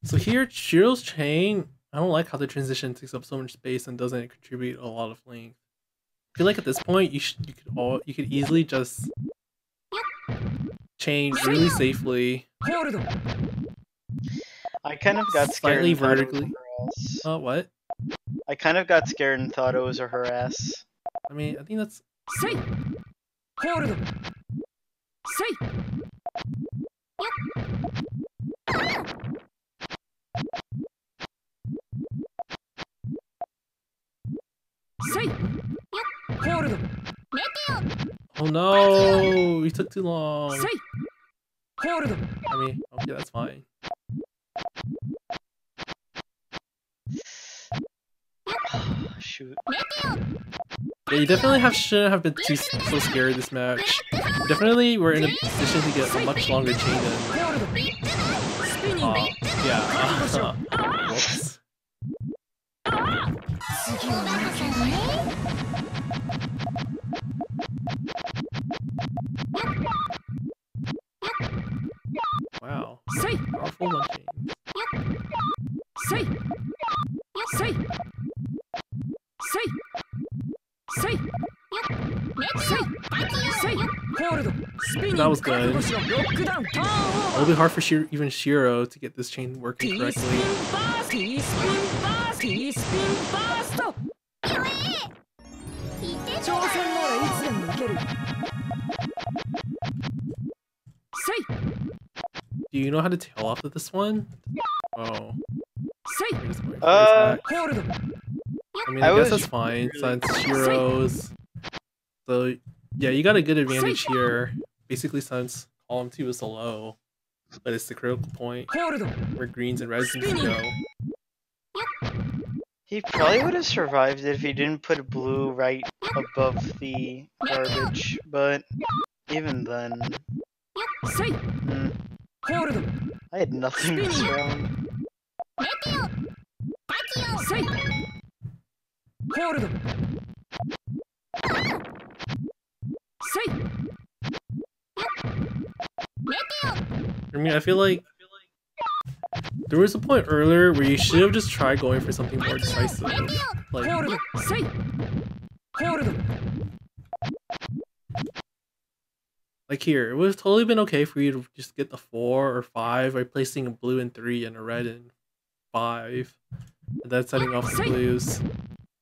So here, Shiro's chain, I don't like how the transition takes up so much space and doesn't contribute a lot of length. I feel like at this point you could easily just chain really safely. I kind of got scared. Slightly vertically. What? I kind of got scared and thought it was a harass. I mean, I think that's. Oh no! You took too long. I mean, okay, that's fine. Shoot. Yeah, you definitely shouldn't have been so scared this match. You definitely were in a position to get a much longer chain than. Yeah. Whoops. That was good. A little bit hard for even Shiro to get this chain working correctly. Do you know how to tail off of this one? Oh. I mean, I guess that's fine since Shiro's. So, yeah, you got a good advantage here. Basically, since column 2 is so low, but it's the critical point where greens and reds need to go. He probably would have survived it if he didn't put blue right above the garbage, but even then... I had nothing this round. I mean, I feel like there was a point earlier where you should have just tried going for something more decisive. Like here, it would have totally been okay for you to just get the 4 or 5 by placing a blue in 3 and a red in 5. And then setting off the blues.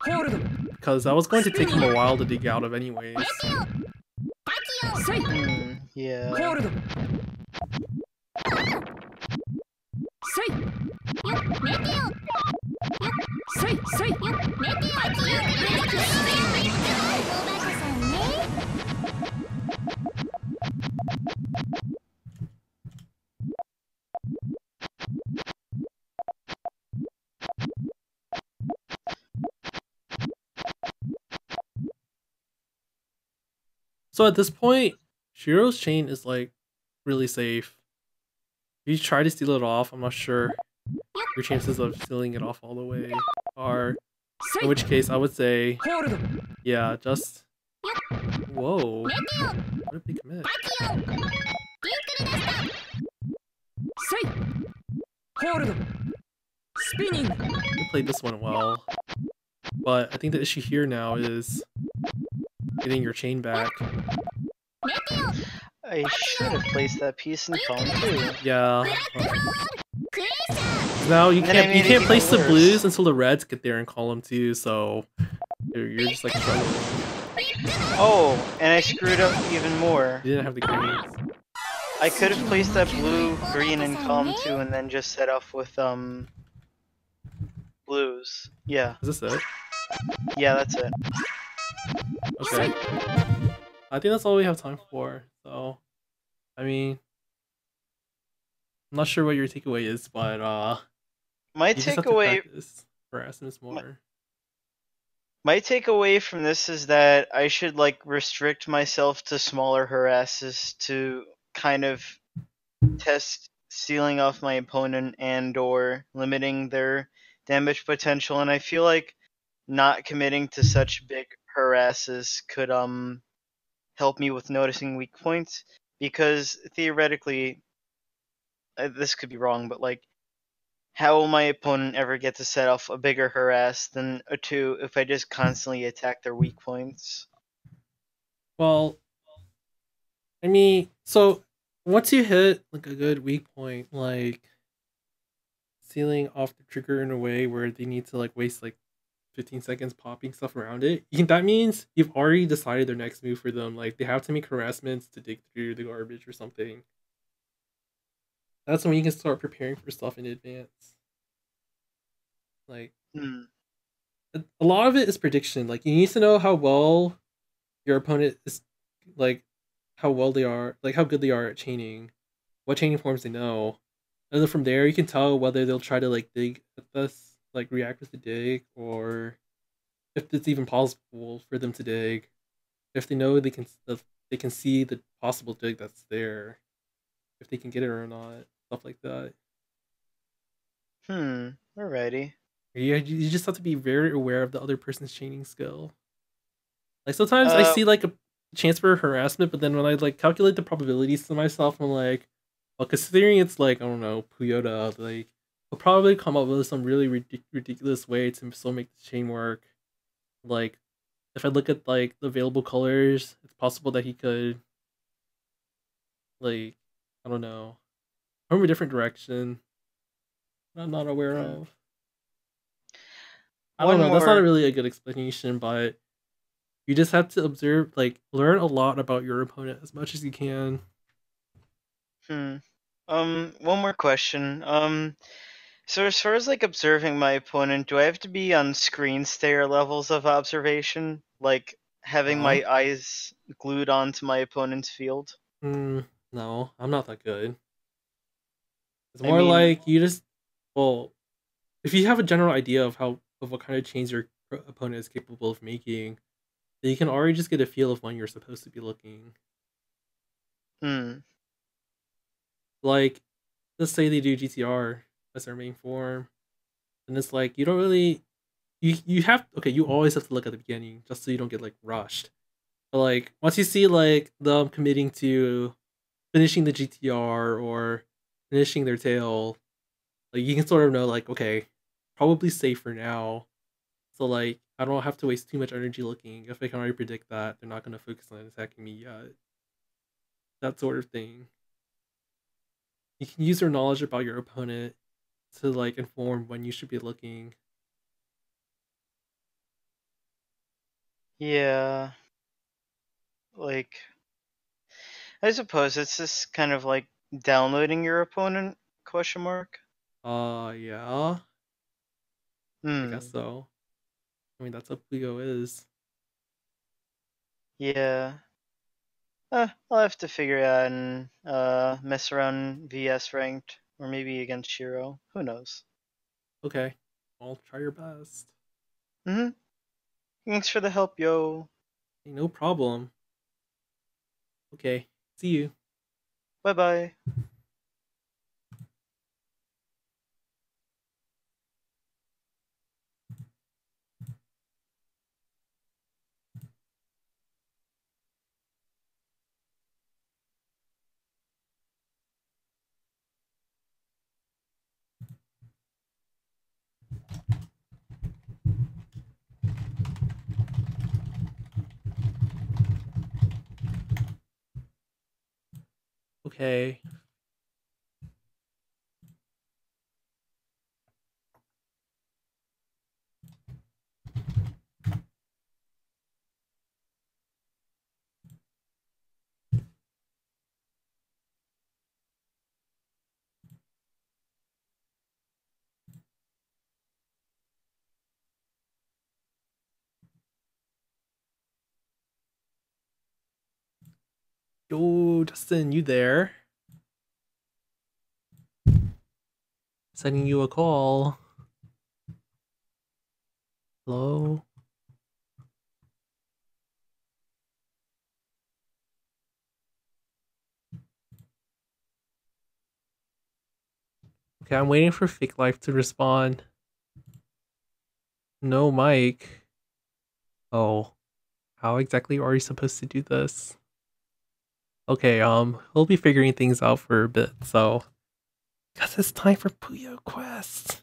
Because that was going to take him a while to dig out of anyways. Yeah. So at this point, Shiro's chain is like really safe. If you try to steal it off, I'm not sure your chances of stealing it off all the way are. In which case, I would say, yeah, just... Whoa. What a big commit. You played this one well. But I think the issue here now is getting your chain back. I should have placed that piece in column 2. Yeah. Now you can't place the blues until the reds get there in column 2, so you're just like struggling. Oh, and I screwed up even more. You didn't have the greens. I could have placed that blue green in column 2 and then just set off with blues. Yeah. Is this it? Yeah, that's it. Okay. I think that's all we have time for, so I mean, I'm not sure what your takeaway is, but my takeaway for Erasmus more. My takeaway from this is that I should like restrict myself to smaller harasses to kind of test sealing off my opponent and or limiting their damage potential, and I feel like not committing to such big harasses could help me with noticing weak points, because theoretically this could be wrong, but like, how will my opponent ever get to set off a bigger harass than a 2 if I just constantly attack their weak points? Well, I mean, so once you hit like a good weak point, like sealing off the trigger in a way where they need to like waste like 15 seconds popping stuff around it, that means you've already decided their next move for them. Like they have to make harassments to dig through the garbage or something. That's when you can start preparing for stuff in advance. Like, a lot of it is prediction. Like, you need to know how well your opponent is, like, how well they are, like, how good they are at chaining, what chaining forms they know. And then from there, you can tell whether they'll try to, like, dig at this, like, react with the dig, or if it's even possible for them to dig. If they know they can see the possible dig that's there, if they can get it or not. Stuff like that. Alrighty. You just have to be very aware of the other person's chaining skill. Like sometimes I see like a chance for harassment, but then when I like calculate the probabilities to myself, I'm like, well, considering it's like, I don't know, Puyoda, like he'll probably come up with some really ridiculous way to still make the chain work. Like if I look at like the available colors, it's possible that he could like I don't know, from a different direction that I'm not aware Hmm. of. I don't One know. That's not a more. really a good explanation, but you just have to observe, like, learn a lot about your opponent as much as you can. Hmm. One more question. So as far as like observing my opponent, do I have to be on screen stare levels of observation? Like having Huh? my eyes glued onto my opponent's field? No, I'm not that good. It's I more mean, like you just, well, if you have a general idea of what kind of change your opponent is capable of making, then you can already just get a feel of when you're supposed to be looking. hmm. Like, let's say they do GTR as their main form, and it's like you don't really you have okay, you always have to look at the beginning just so you don't get like rushed. But like once you see like them committing to finishing the GTR or finishing their tail, like you can sort of know like okay, probably safe for now. So like I don't have to waste too much energy looking if I can already predict that they're not going to focus on attacking me yet. That sort of thing. You can use your knowledge about your opponent to like inform when you should be looking. Yeah, like I suppose it's just kind of like downloading your opponent question mark. Yeah, I guess Hmm. so. I mean that's what Puyo is. Yeah. I'll have to figure it out and mess around VS ranked or maybe against Shiro. Who knows? Okay, I'll try your best. Mhm. Thanks for the help, yo. Hey, no problem. Okay, see you. Bye bye. Okay. Yo, Justin, you there? Sending you a call. Hello? Okay, I'm waiting for Fake Life to respond. No Mike. Oh, how exactly are you supposed to do this? Okay, we'll be figuring things out for a bit, so guess it's time for Puyo Quest.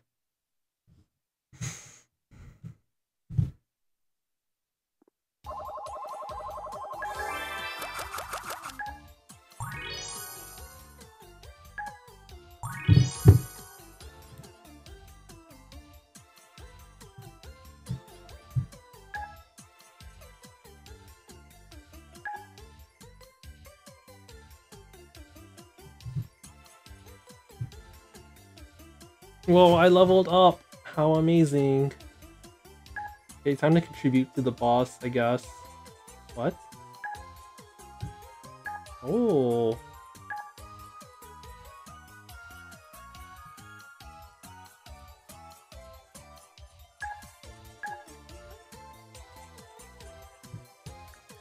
Whoa, I leveled up. How amazing. Okay, time to contribute to the boss, I guess. What? Oh.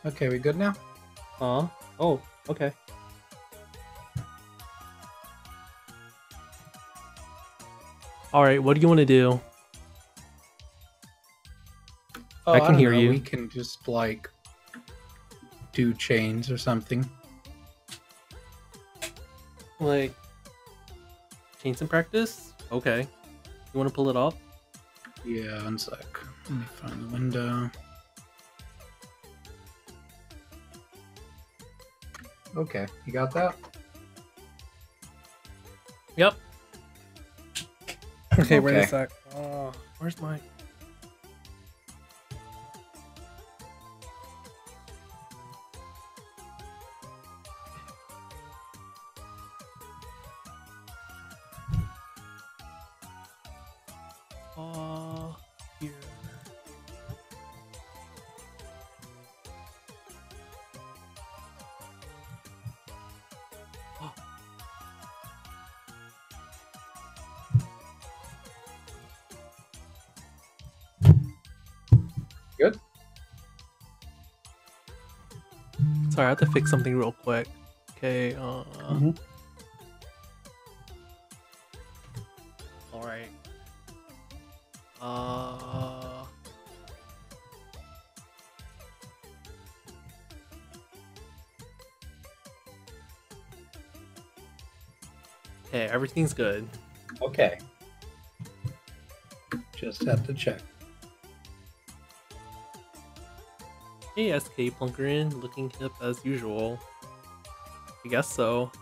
Okay, we good now? Huh? Oh, okay. Alright, what do you want to do? Oh, I I can don't hear know. you. We can just like do chains or something. Like, chain some practice? Okay. You want to pull it up? Yeah, one sec. Let me find the window. Okay, you got that? Yep. Okay, wait a Okay. sec. Where's my... Here. Oh, Good? sorry, I have to fix something real quick. Okay, Mhm. alright. Okay, everything's good. Okay. Just have to check. Hey, SK Plunkerin, looking hip as usual. I guess so.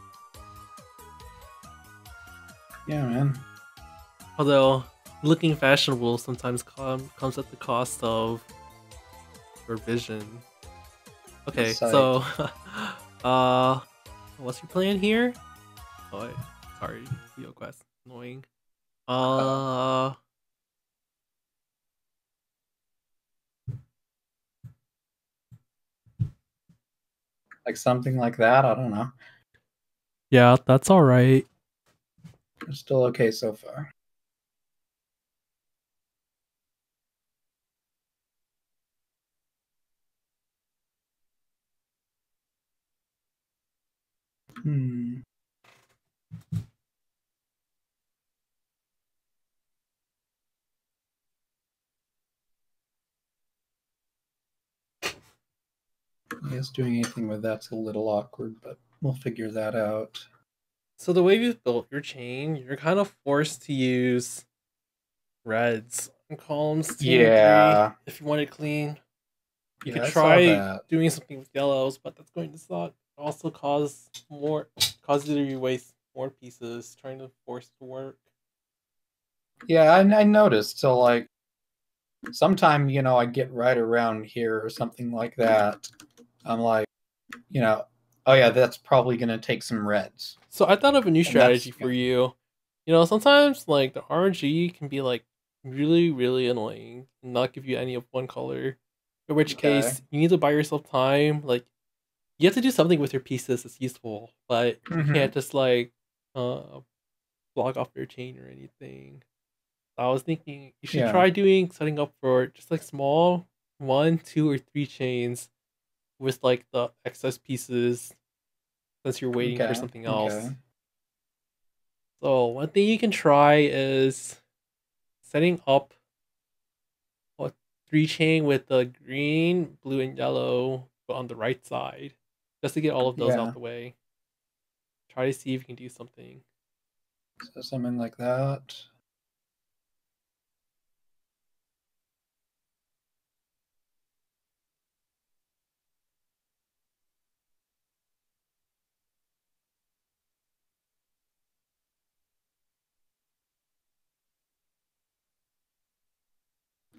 Yeah, man. Although, looking fashionable sometimes comes at the cost of your vision. Okay, Sight. so, uh, what's your plan here? Oh, sorry, Video Quest, annoying. Like something like that. I don't know. Yeah, that's all right. It's still okay so far. Hmm. I guess doing anything with that's a little awkward, but we'll figure that out. So the way you've built your chain, you're kind of forced to use reds in columns 2 and 3 Yeah. if you want it clean. You could Yeah, I saw try that. doing something with yellows, but that's going to suck. Also causes you to waste more pieces trying to force it to work. Yeah, I noticed. So like sometime, I get right around here or something like that. I'm like, oh yeah, that's probably gonna take some reds. So I thought of a new And that's strategy for you. Sometimes like the RNG can be like really, really annoying and not give you any of one color. In which okay. case you need to buy yourself time. Like you have to do something with your pieces that's useful, but you Mm-hmm. can't just like uh block off your chain or anything. I was thinking you should Yeah. try setting up for just like small 1, 2, or 3 chains with like the excess pieces since you're waiting for Okay. something Okay. else. So one thing you can try is setting up a 3 chain with the green, blue, and yellow but on the right side. Just to get all of those out Yeah. the way. Try to see if you can do something. So something like that.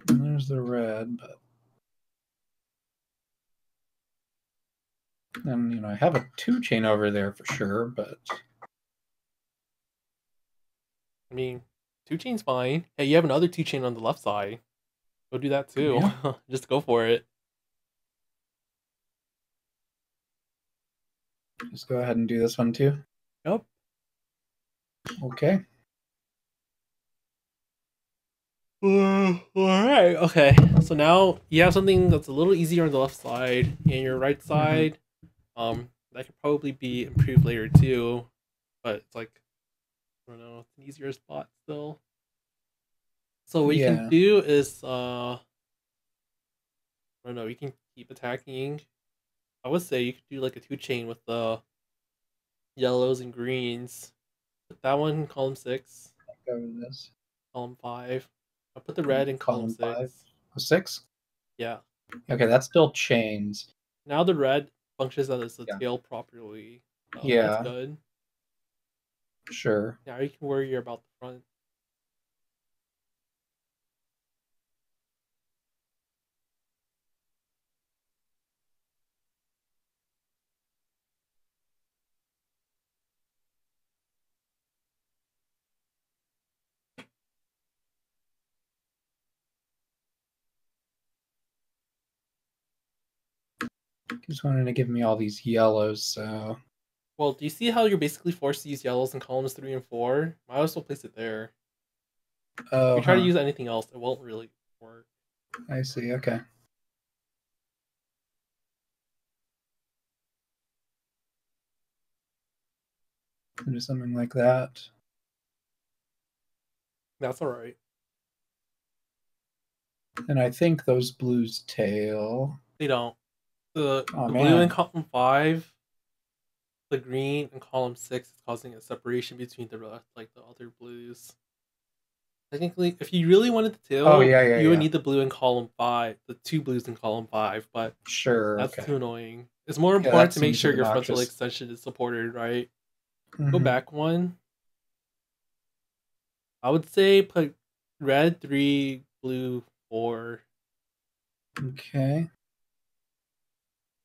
And there's the red, but then I have a 2 chain over there for sure, but I mean, 2 chain's fine. Hey, you have another 2 chain on the left side. Go do that too. yeah. Just go for it. Just go ahead and do this one too. Yep. Okay. Alright, okay. So now you have something that's a little easier on the left side, and your right Mm-hmm. side, that could probably be improved later too, but it's like, I don't know, it's an easier spot still. So what you can Yeah. do is, I don't know, you can keep attacking. I would say you could do like a 2 chain with the yellows and greens. Put that one in column 6, Go with this. column 5. I'll put the red in column Column 5. 6. Oh, 6? Yeah. Okay, that's still chains. Now the red functions as a Yeah. tail properly. So that's Yeah. good. Sure. Now you can worry about the front. Just wanted to give me all these yellows, so Well, do you see how you're basically forced to use yellows in columns 3 and 4? Might as well place it there. If oh you try to huh. use anything else, it won't really work. I see. Okay. Do something like that. That's alright. And I think those blues tail. They don't. The, Oh the blue in man. column 5, the green in column 6 is causing a separation between the like the other blues. Technically, if you really wanted to Oh tail, yeah, yeah, you would yeah. need the blue in column 5, the 2 blues in column 5, but Sure. that's Okay. too annoying. It's more Yeah, important that to make seems sure your frontal obnoxious. extension is supported, right? Go Hmm. back one. I would say put red 3, blue 4. Okay.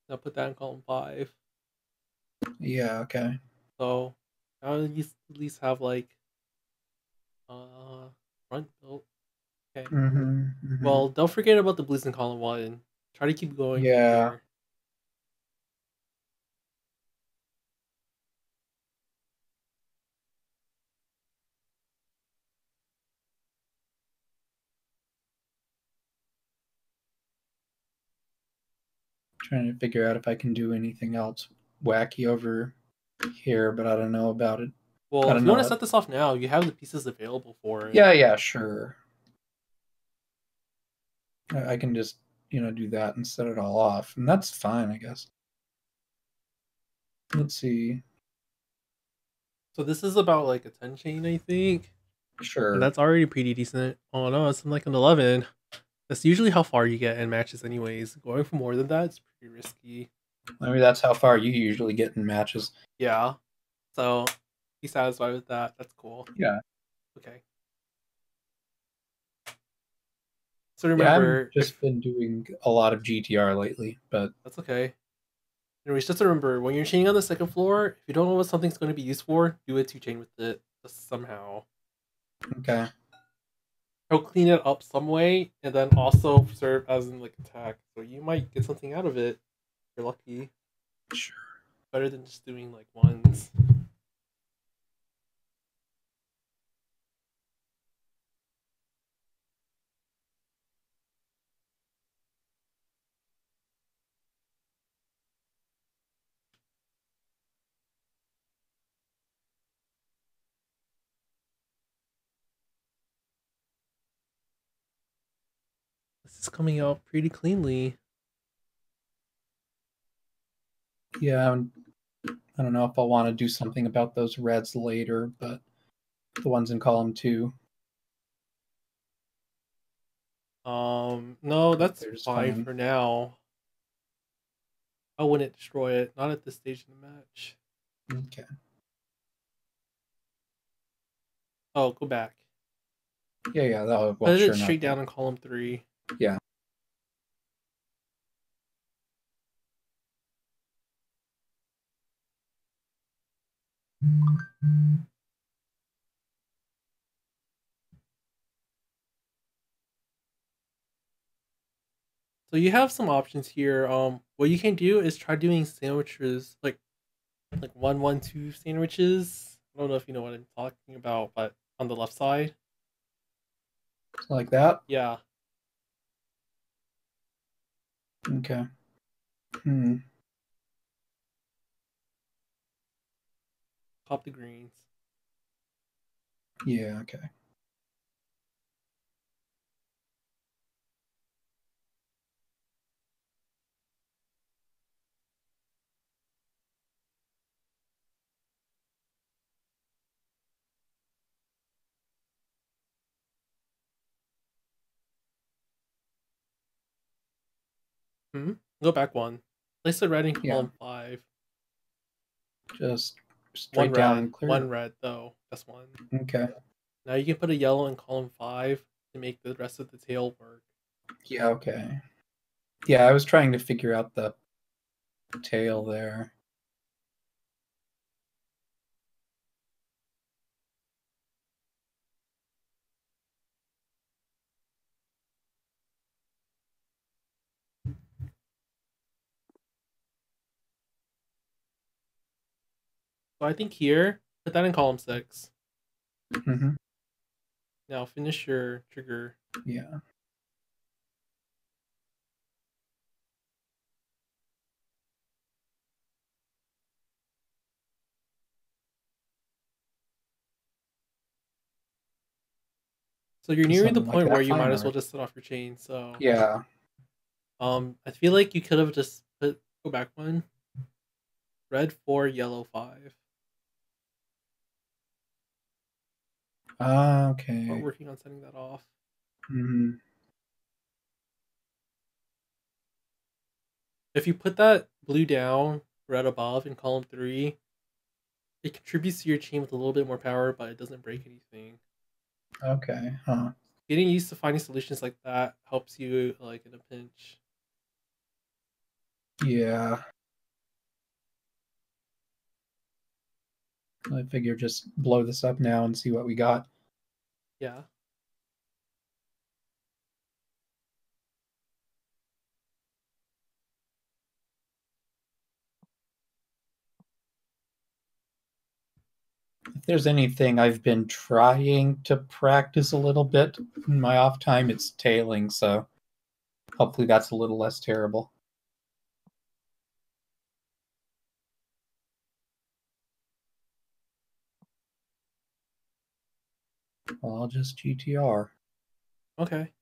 Now put that in column 5. Yeah. Okay. So now at least have like uh front built. Okay. Mm-hmm. Mm-hmm. Well, don't forget about the blues in column 1. Try to keep going from Yeah. there. Trying to figure out if I can do anything else wacky over here, but I don't know about it. I Well, if don't you want to know. set this off now, you have the pieces available for it. Yeah. Yeah. Sure. I can just do that and set it all off, and that's fine, I guess. Let's see. So this is about like a 10 chain, I think. And Sure. that's already pretty decent. Oh no, it's like an 11. That's usually how far you get in matches anyways. Going for more than that is pretty risky. Maybe that's how far you usually get in matches. Yeah. So be satisfied with that. That's cool. Yeah. Okay. So Yeah, I've remember, just if been doing a lot of GTR lately, but that's okay. Anyways, just to remember, when you're chaining on the second floor, if you don't know what something's going to be used for, do a 2 chain with it just somehow. okay. He'll clean it up some way, and then also serve as an like attack. So you might get something out of it. If you're lucky. Sure. Better than just doing like ones. This is coming out pretty cleanly. Yeah, I don't know if I'll want to do something about those reds later, but the ones in column 2, No, that's they're just fine fine. for now. I wouldn't destroy it. Not at this stage in the match. Okay. Oh, go back. Yeah, yeah, that well, Put sure, it not straight that. down in column 3. Yeah. So you have some options here. What you can do is try doing sandwiches like 1-1-2 sandwiches. I don't know if you know what I'm talking about, but on the left side. Like that? Yeah. Okay. Hmm. Pop the greens. Yeah, okay. Hmm? Go back one. Place the red in Yeah. column 5. Just One straight down red. and clear. One red though. That's one. Okay. Now you can put a yellow in column 5 to make the rest of the tail work. Yeah, okay. Yeah, I was trying to figure out the tail there. So I think here, put that in column 6. Mm-hmm. Now finish your trigger. Yeah. So you're nearing the Something like point that where you might as finally. well just set off your chain. So Yeah. I feel like you could have just go back one. Red 4, yellow 5. Okay. Start working on setting that off. Mm-hmm. If you put that blue down, red above in column 3, it contributes to your chain with a little bit more power, but it doesn't break anything. Okay. Huh. Getting used to finding solutions like that helps you like in a pinch. Yeah. I figure just blow this up now and see what we got. Yeah. If there's anything I've been trying to practice a little bit in my off time, it's tailing, so hopefully that's a little less terrible. Well, I'll just GTR. Okay.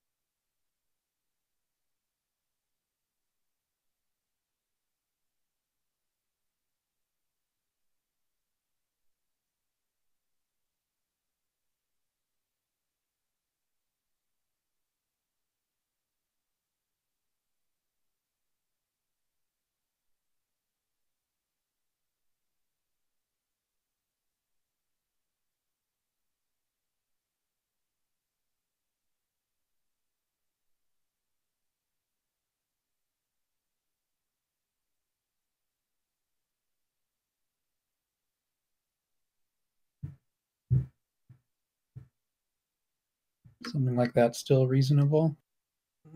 Something like that's still reasonable.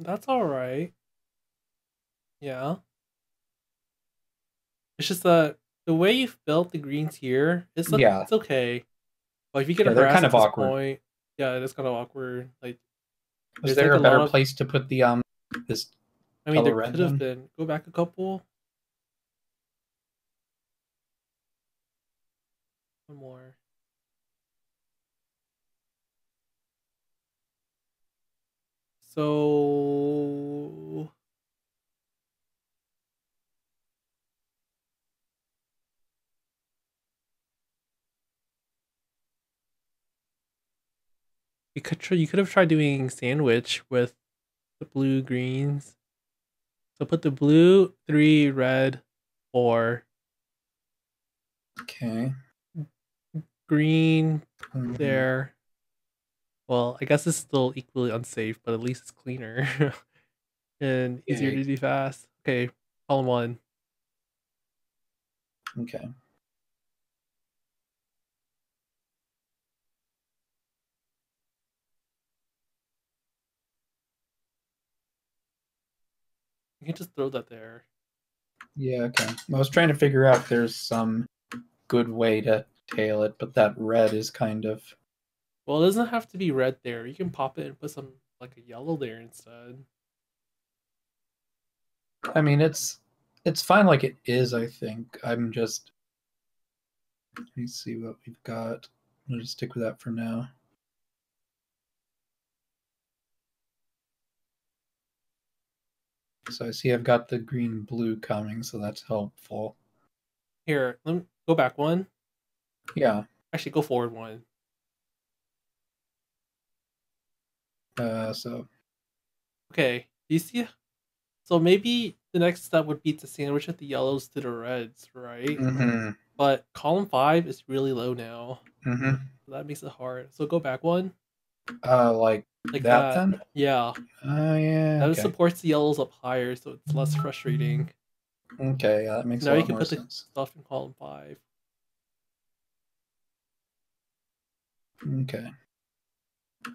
That's all right. Yeah. It's just that the way you've built the greens here, Yeah. it's okay. But if you get a Yeah, they're harass kind at of this awkward. point, yeah, it is kind of awkward. Like Was there's there like a a lot better of place to put the this I mean color there red could have then? been. Go back a couple. One more. So you could have tried doing sandwich with the blue greens. So put the blue 3, red 4, Okay. green Mhm. there. Well, I guess it's still equally unsafe, but at least it's cleaner and easier Okay. to do fast. Okay, column 1. Okay. You can just throw that there. Yeah, okay. I was trying to figure out if there's some good way to tail it, but that red is kind of... Well, it doesn't have to be red there. You can pop it and put some like a yellow there instead. I mean, it's fine like it is, I think. I'm just... Let me see what we've got. I'll just stick with that for now. So I see I've got the green-blue coming, so that's helpful. Here, let me go back one. Yeah. Actually, go forward one. So... Okay, do you see? So maybe the next step would be to sandwich at the yellows to the reds, right? Mm-hmm. But column 5 is really low now. Mm-hmm. So that makes it hard. So go back one. Like Like that that. then? Yeah. Oh yeah, That okay. supports the yellows up higher, so it's less frustrating. Okay, yeah, that makes a Now you lot can more put the sense. stuff in column 5. Okay.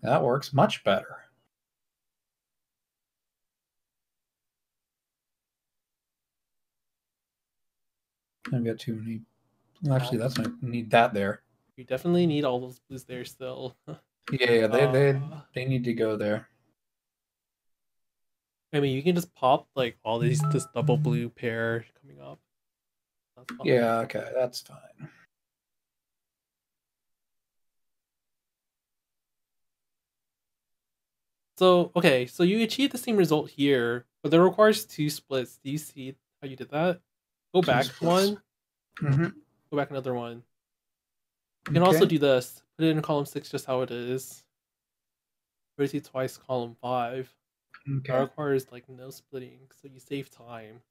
That works much better. I've got too many. Actually, Oh, that's not need that there. you definitely need all those blues there still. Yeah, uh, they need to go there. I mean, you can just pop like all these this double blue pair coming up. That's fine. Yeah, okay, that's fine. So okay, so you achieve the same result here, but that requires two splits. Do you see how you did that? Go Two back splits. one. Mm-hmm. Go back another one. You can also Okay. do this. Put it in column 6 just how it is. Rotate twice column 5. That Okay. requires like no splitting, so you save time.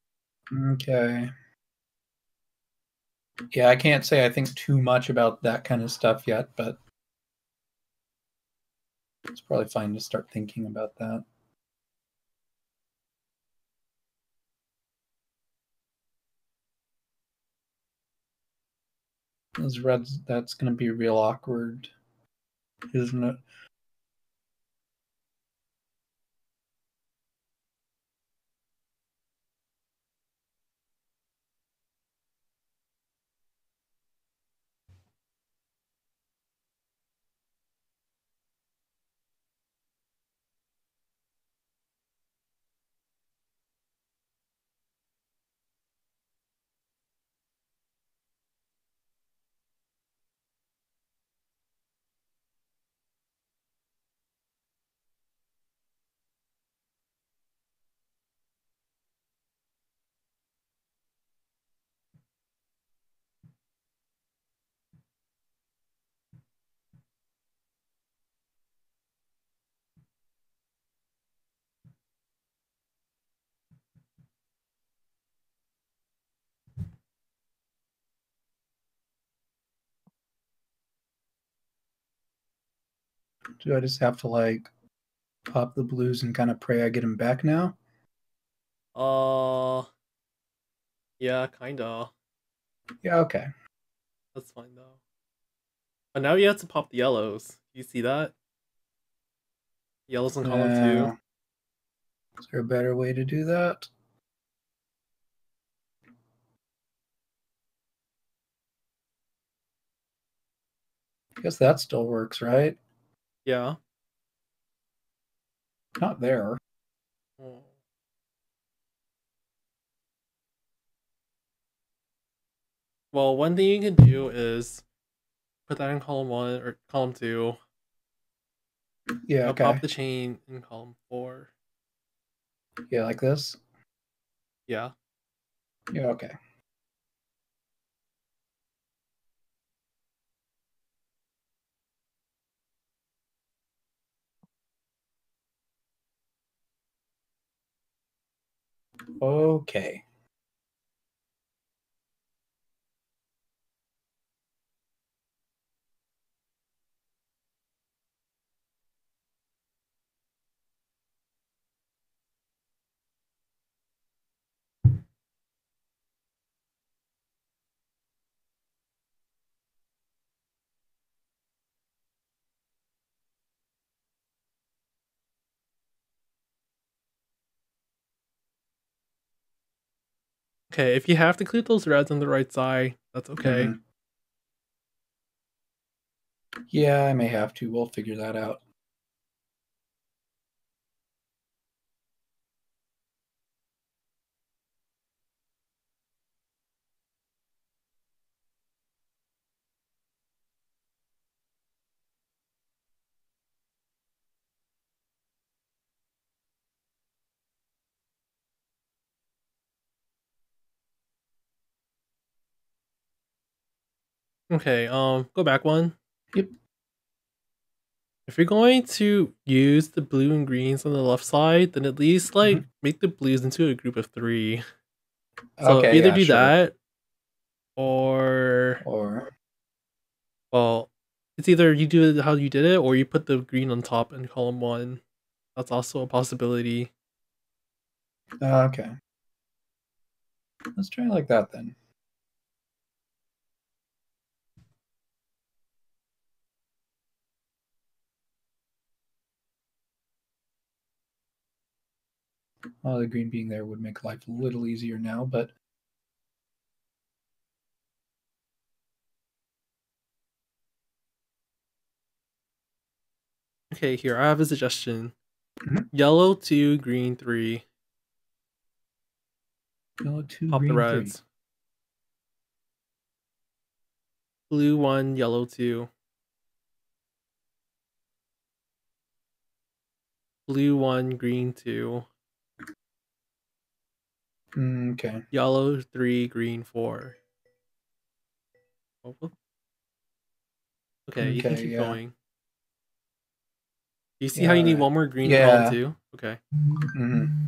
Okay. Yeah, I can't say I think too much about that kind of stuff yet, but it's probably fine to start thinking about that. Those reds, that's going to be real awkward, isn't it? Do I just have to like pop the blues and kind of pray I get them back now? Uh, yeah, kinda. Yeah, okay. That's fine though. But now you have to pop the yellows. You see that? Yellows in column 2. Uh, is there a better way to do that? I guess that still works, right? Yeah. Not there. Oh. Well, one thing you can do is put that in column 1 or column 2. Yeah, Now pop okay. the chain in column 4. Yeah, like this. Yeah. Yeah, okay. Okay. Okay, if you have to include those reds on the right side, that's okay. Mm-hmm. Yeah, I may have to. We'll figure that out. Okay, go back one. Yep. If you're going to use the blue and greens on the left side, then at least like make the blues into a group of 3. So Okay, either yeah, do sure. that or Or well, it's either you do it how you did it or you put the green on top in column 1. That's also a possibility. okay. Let's try it like that then. Well, the green being there would make life a little easier now, but Okay, here I have a suggestion. Mhm. Yellow 2, green 3. yellow 2, Pop the green 3. reds. Blue 1, yellow 2. Blue 1, green 2. Okay. Yellow 3, green 4. Okay, you can Okay, keep yeah. going. You see Yeah, how you all need right. one more green in column Yeah. 2? Okay. Mm-hmm.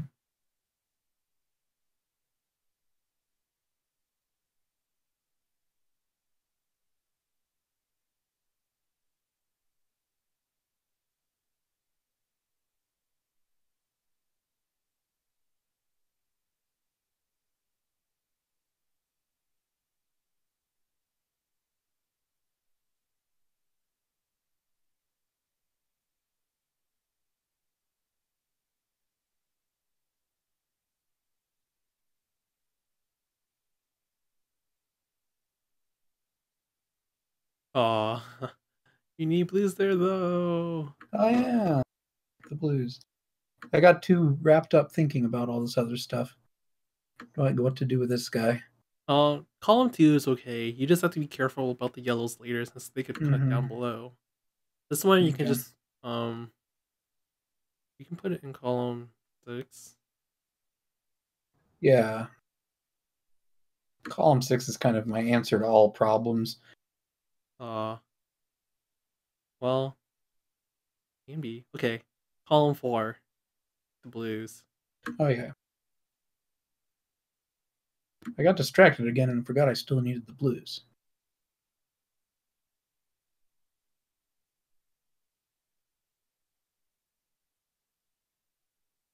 Aw. You need blues there though. Oh yeah, the blues. I got too wrapped up thinking about all this other stuff. Like what to do with this guy. Column 2 is okay. You just have to be careful about the yellows later since they could cut Mm-hmm. down below. This one you can Okay. just you can put it in column 6. Yeah. Column 6 is kind of my answer to all problems. Well, can be. Okay. Column 4, the blues. Oh yeah. I got distracted again and forgot I still needed the blues.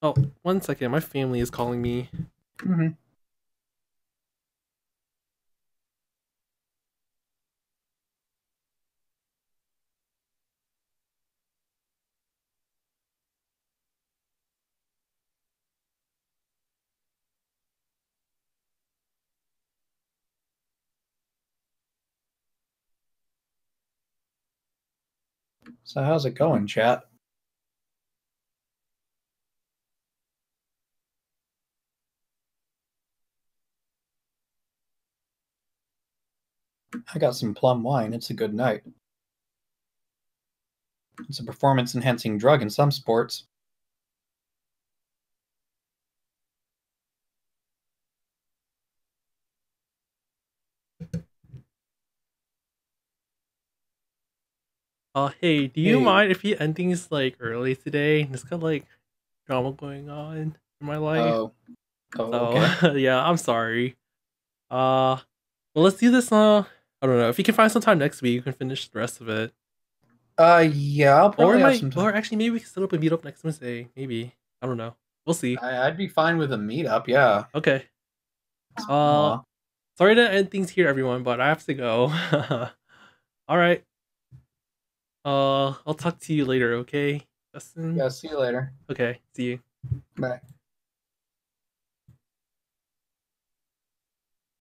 Oh, 1 second. My family is calling me. Mm-hmm. So how's it going, chat? I got some plum wine. It's a good night. It's a performance enhancing drug in some sports. Hey, do you Hey. mind if you end things like early today? Just got like drama going on in my life. Oh. Oh, So okay. yeah, I'm sorry. Well, let's do this. I don't know if you can find some time next week. You can finish the rest of it, Yeah, I'll or we probably have might, some time. or actually maybe we can set up a meetup next Wednesday. Maybe I don't know. We'll see. I'd be fine with a meetup, yeah. Okay. Uh, Aw. sorry to end things here, everyone, but I have to go. All right. I'll talk to you later. Okay, Justin. Yeah, see you later. Okay. See you. Bye.